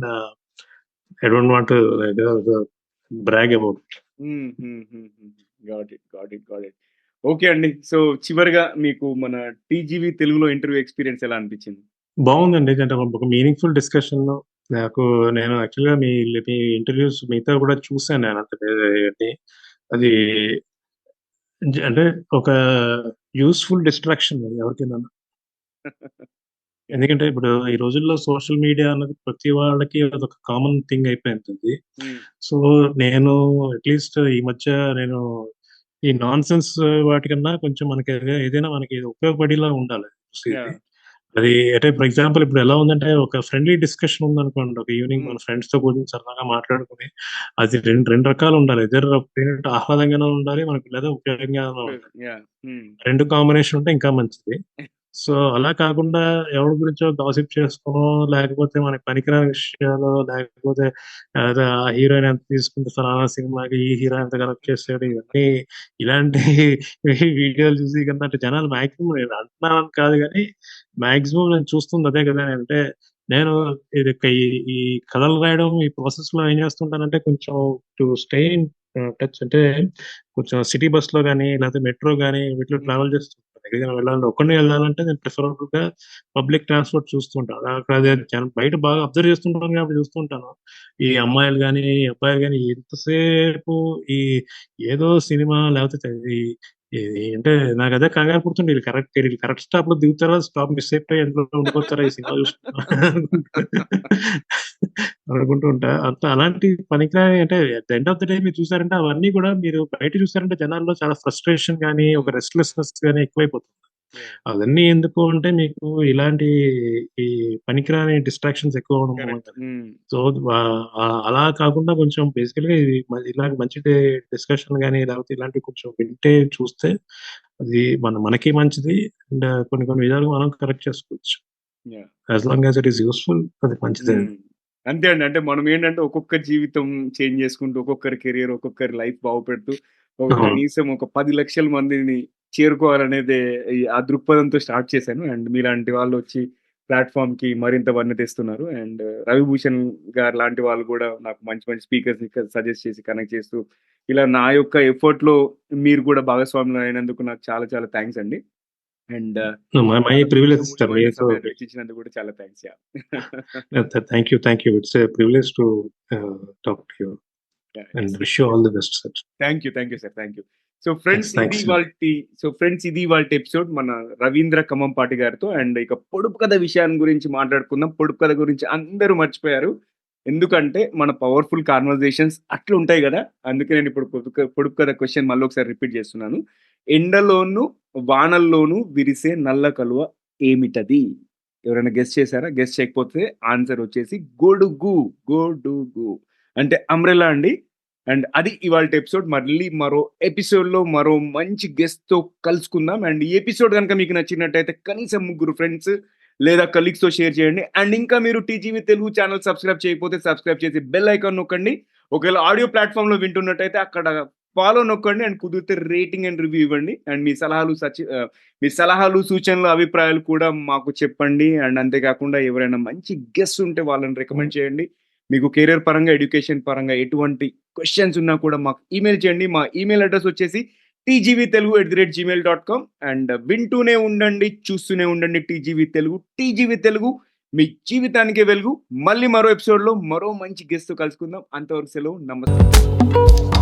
I don't want to ఏదో ఏదో బ్రాగ్ అబౌట్. హ్మ్. హ్మ్. హ్మ్. హ్మ్. Got it. Got it. Got it. Okay అండి. సో, చివరగా మీకు మన 'టీజీవీ తెలుగులో' ఇంటర్వ్యూ ఎక్స్‌పీరియన్స్ ఎలా అనిపించింది? బావుందండి. అంటే ఒక మీనింగ్‌ఫుల్ డిస్కషన్ నాకు నేను యాక్చువల్‌గా మీ ఇంటర్‌వ్యూస్ మిగతావి కూడా చూసాను నేను అంటే అది అంటే ఒక యూజ్‌ఫుల్ డిస్ట్రాక్షన్ అది ఎవరికైనాను. యాహ్! ఎందుకంటే ఇప్పుడు ఈ రోజుల్లో సోషల్ మీడియా అన్నది ప్రతి వాళ్ళకి అదొక కామన్ థింగ్ అయిపోయిందది. హ్మ్. సో, నేను అట్‌లీస్ట్ ఈ మధ్య నేను ఈ నాన్‌సెన్స్ వాటికన్నా కొంచెం మనకి ఏదైనా మనకి ఉపయోగపడేలా ఉండాలి చూసేది. యాహ్! అది అంటే ఫర్ ఎగ్జాంపుల్ ఇప్పుడు ఎలా ఉందంటే ఒక ఫ్రెండ్లీ డిస్కషన్ ఉందనుకోండి. ఒక ఈవెనింగ్ హ్మ్. మన ఫ్రెండ్స్‌తో కూర్చొని సరదాగా మాట్లాడుకొని అది 2 రకాలు ఉండాలి. ఎయిదర్ ఆహ్లాదంగాను ఉండాలి. మనకి లేదా ఉపయోగంగాను ఉండాలి. యాహ్! హ్మ్. 2 కాంబినేషన్ ఉంటే ఇంకా మంచిది. సో, అలా కాకుండా ఎవడి గురించో గాసిప్ చేసుకోనో, లేకపోతే మనకి పనికిరాని విషయాలో, లేకపోతే అదే ఆ హీరోయిన్ ఎంత తీసుకుంది ఫలానా సినిమాకి, ఈ హీరో ఎంత కలెక్ట్ చేసాడు, ఇవన్నీ ఇలాంటి వీడియోలు చూసి కన్నా అంటే జనాలు మాక్సిమం నేను అంటున్నానని కాదు గానీ, మాక్సిమం నేను చూస్తుంది అదే కదా! అంటే నేను ఇది ఈ ఈ కథలు రాయడం ఈ ప్రాసెస్‌లో ఏం చేస్తుంటానంటే కొంచెం టు స్టే ఇన్ టచ్ అంటే కొంచెం సిటీ బస్‌లో గాని, లేకపోతే మెట్రో గాని వీటిలో హ్మ్. ట్రావెల్ చేస్తుంటాను. ఎక్కడికైనా వెళ్ళాలంటే ఒక్కడినే వెళ్ళాలంటే నేను ప్రిఫరబుల్‌గా పబ్లిక్ ట్రాన్స్‌పోర్ట్ చూస్తూ ఉంటాను. అక్కడ అదే ఓకే. జనం బయట బాగా అబ్జర్వ్ చేస్తుంటాను కాబట్టి చూస్తూ ఉంటాను. ఈ అమ్మాయిలు గాని, అబ్బాయిలు గాని ఎంతసేపు ఈ ఏదో సినిమా లేకపోతే ఈ ఇది అంటే నాకదే కంగారు పుడుతుంది. ఈళ్ళు కరెక్ట్ స్టాప్‌లో దిగుతారా? స్టాప్ మిస్ అయిపోయి ఎందులో ఉండిపోతారా ఈ సినిమా చూసుకుంటా అనుకుంటూ ఉంటా. అలాంటి పనికిరాని అంటే at the end of the day మీరు చూసారంటే అవన్నీ కూడా మీరు బయట చూసారంటే జనాల్లో చాలా ఫ్రస్ట్రేషన్ గాని, ఒక హ్మ్. రెస్ట్‌లెస్‌నెస్ గాని ఎక్కువైపోతుంది. యాహ్! అవన్నీ ఎందుకు అంటే మీకు ఇలాంటి ఈ పనికిరాని డిస్ట్రాక్షన్స్ ఎక్కువ అవ్వడం కరెక్ట్. మూలంగానే. హ్మ్. సో, అలా కాకుండా కొంచెం బేసికల్‌గా ఇది ఇలాంటి మంచి డిస్కషన్ గాని, లేకపోతే ఇలాంటివి కొంచెం వింటే చూస్తే అది మనకి మంచిది. అండ్ కొన్ని కొన్ని విధాలుగా మనం కరెక్ట్ చేసుకోవచ్చు. Yeah! As long as it is useful అది మంచిదే. హ్మ్. అంతే అండి. అంటే మనమేంటంటే ఒక్కొక్కరి జీవితం చేంజ్ చేసుకుంటూ, ఒక్కొక్కరి కెరియర్, ఒక్కొక్కరి లైఫ్ బాగుపెడుతూ, అవును. కనీసం ఒక 10,00,000 మందిని చేరుకోవాలనేదే ఆ దృక్పథంతో స్టార్ట్ చేశాను. అండ్ మీలాంటి వాళ్ళొచ్చి ప్లాట్‌ఫార్మ్‌కి మరింత వన్నె తెస్తున్నారు. అండ్ 'రవిభూషణ్' గారు లాంటి వాళ్ళు గూడా నాకు మంచి మంచి స్పీకర్స్‌ని సజెస్ట్ చేసి కనెక్ట్ చేస్తూ, ఇలా నా యొక్క ఎఫర్ట్‌లో మీరు కూడా భాగస్వాములు అయినందుకు నాకు చాలా చాలా థాంక్స్ అండి. అండ్ మై చాలా మీ ప్రివిలేజ్ సిస్టర్ అమూల్యమైన మీకు సమయాన్ని వెచ్చించినందుకు కూడా చాలా thanks. Yeah! Thank you. Thank you. It's a privilege to talk to you yeah! And yes. Wish you all the best sir. Thank you. Thank you sir. Thank you. So thanks. Friends ఇది thanks. ఇవాల్టి ఇది ఇవాల్టి episode మన రవీంద్ర ఖమ్మంపాటి గారితో. And ఇక పొడుపు కథ విషయాన్ని గురించి మాట్లాడుకుందాం. పొడుపు కథ గురించి అందరూ మర్చిపోయారు. ఎందుకంటే మన పవర్‌ఫుల్ కన్వర్జేషన్స్ అట్లుంటాయి గదా! అందుకే నేనిప్పుడు పొడుపు కథ క్వెషన్ మళ్ళొకసారి రిపీట్ జేస్తున్నాను. ఎండలోను, వానల్లోను విరిసే నల్ల కలువ ఏమిటది? ఎవరైనా గెస్ చేసారా? గెస్ చేయకపోతే ఆన్సర్ వచ్చేసి గొడుగు. గొడుగు. అంటే అంబ్రెల్లా అండి. అండ్ అది ఇవాల్టి ఎపిసోడ్. మళ్ళీ మరో ఎపిసోడ్‌లో మరో మంచి గెస్ట్‌తో కలుసుకుందాం. అండ్ ఈ ఎపిసోడ్ గనుక మీకు నచ్చినట్టయితే కనీసం ముగ్గురు ఫ్రెండ్స్ లేదా కలీగ్స్‌తో షేర్ చేయండి. అండ్ ఇంకా మీరు టీజీవీ తెలుగు ఛానెల్ సబ్స్క్రైబ్ చేయకపోతే సబ్స్క్రైబ్ చేసి బెల్ ఐకాన్ నొక్కండి. ఒకవేళ ఆడియో ప్లాట్‌ఫార్మ్‌లో వింటున్నట్టయితే అక్కడ ఫాలో నొక్కండి. అండ్ కుదిరితే రేటింగ్ అండ్ రివ్యూ ఇవ్వండి. అండ్ మీ సలహాలు, సూచనలు, అభిప్రాయాలు కూడా మాకు చెప్పండి. అండ్ అంతే కాకుండా ఎవరైనా మంచి గెస్ట్ ఉంటే వాళ్ళని రికమెండ్ చేయండి. మీకు కెరియర్ పరంగా, ఎడ్యుకేషన్ పరంగా ఎటువంటి క్వెషన్స్ ఉన్నా కూడా మాకు ఈమెయిల్ చేయండి. మా ఈమెయిల్ అడ్రెస్ వచ్చేసి tgvtelugu@gmail.com. అండ్ వింటూనే ఉండండి, చూస్తూనే ఉండండి టీజీవీ తెలుగు. టీజీవీ తెలుగు మీ జీవితానికే వెలుగు. మళ్ళీ మరో ఎపిసోడ్‌లో మరో మంచి గెస్ట్‌తో కలుసుకుందాం. అంతవరకు సెలవు. నమస్తే.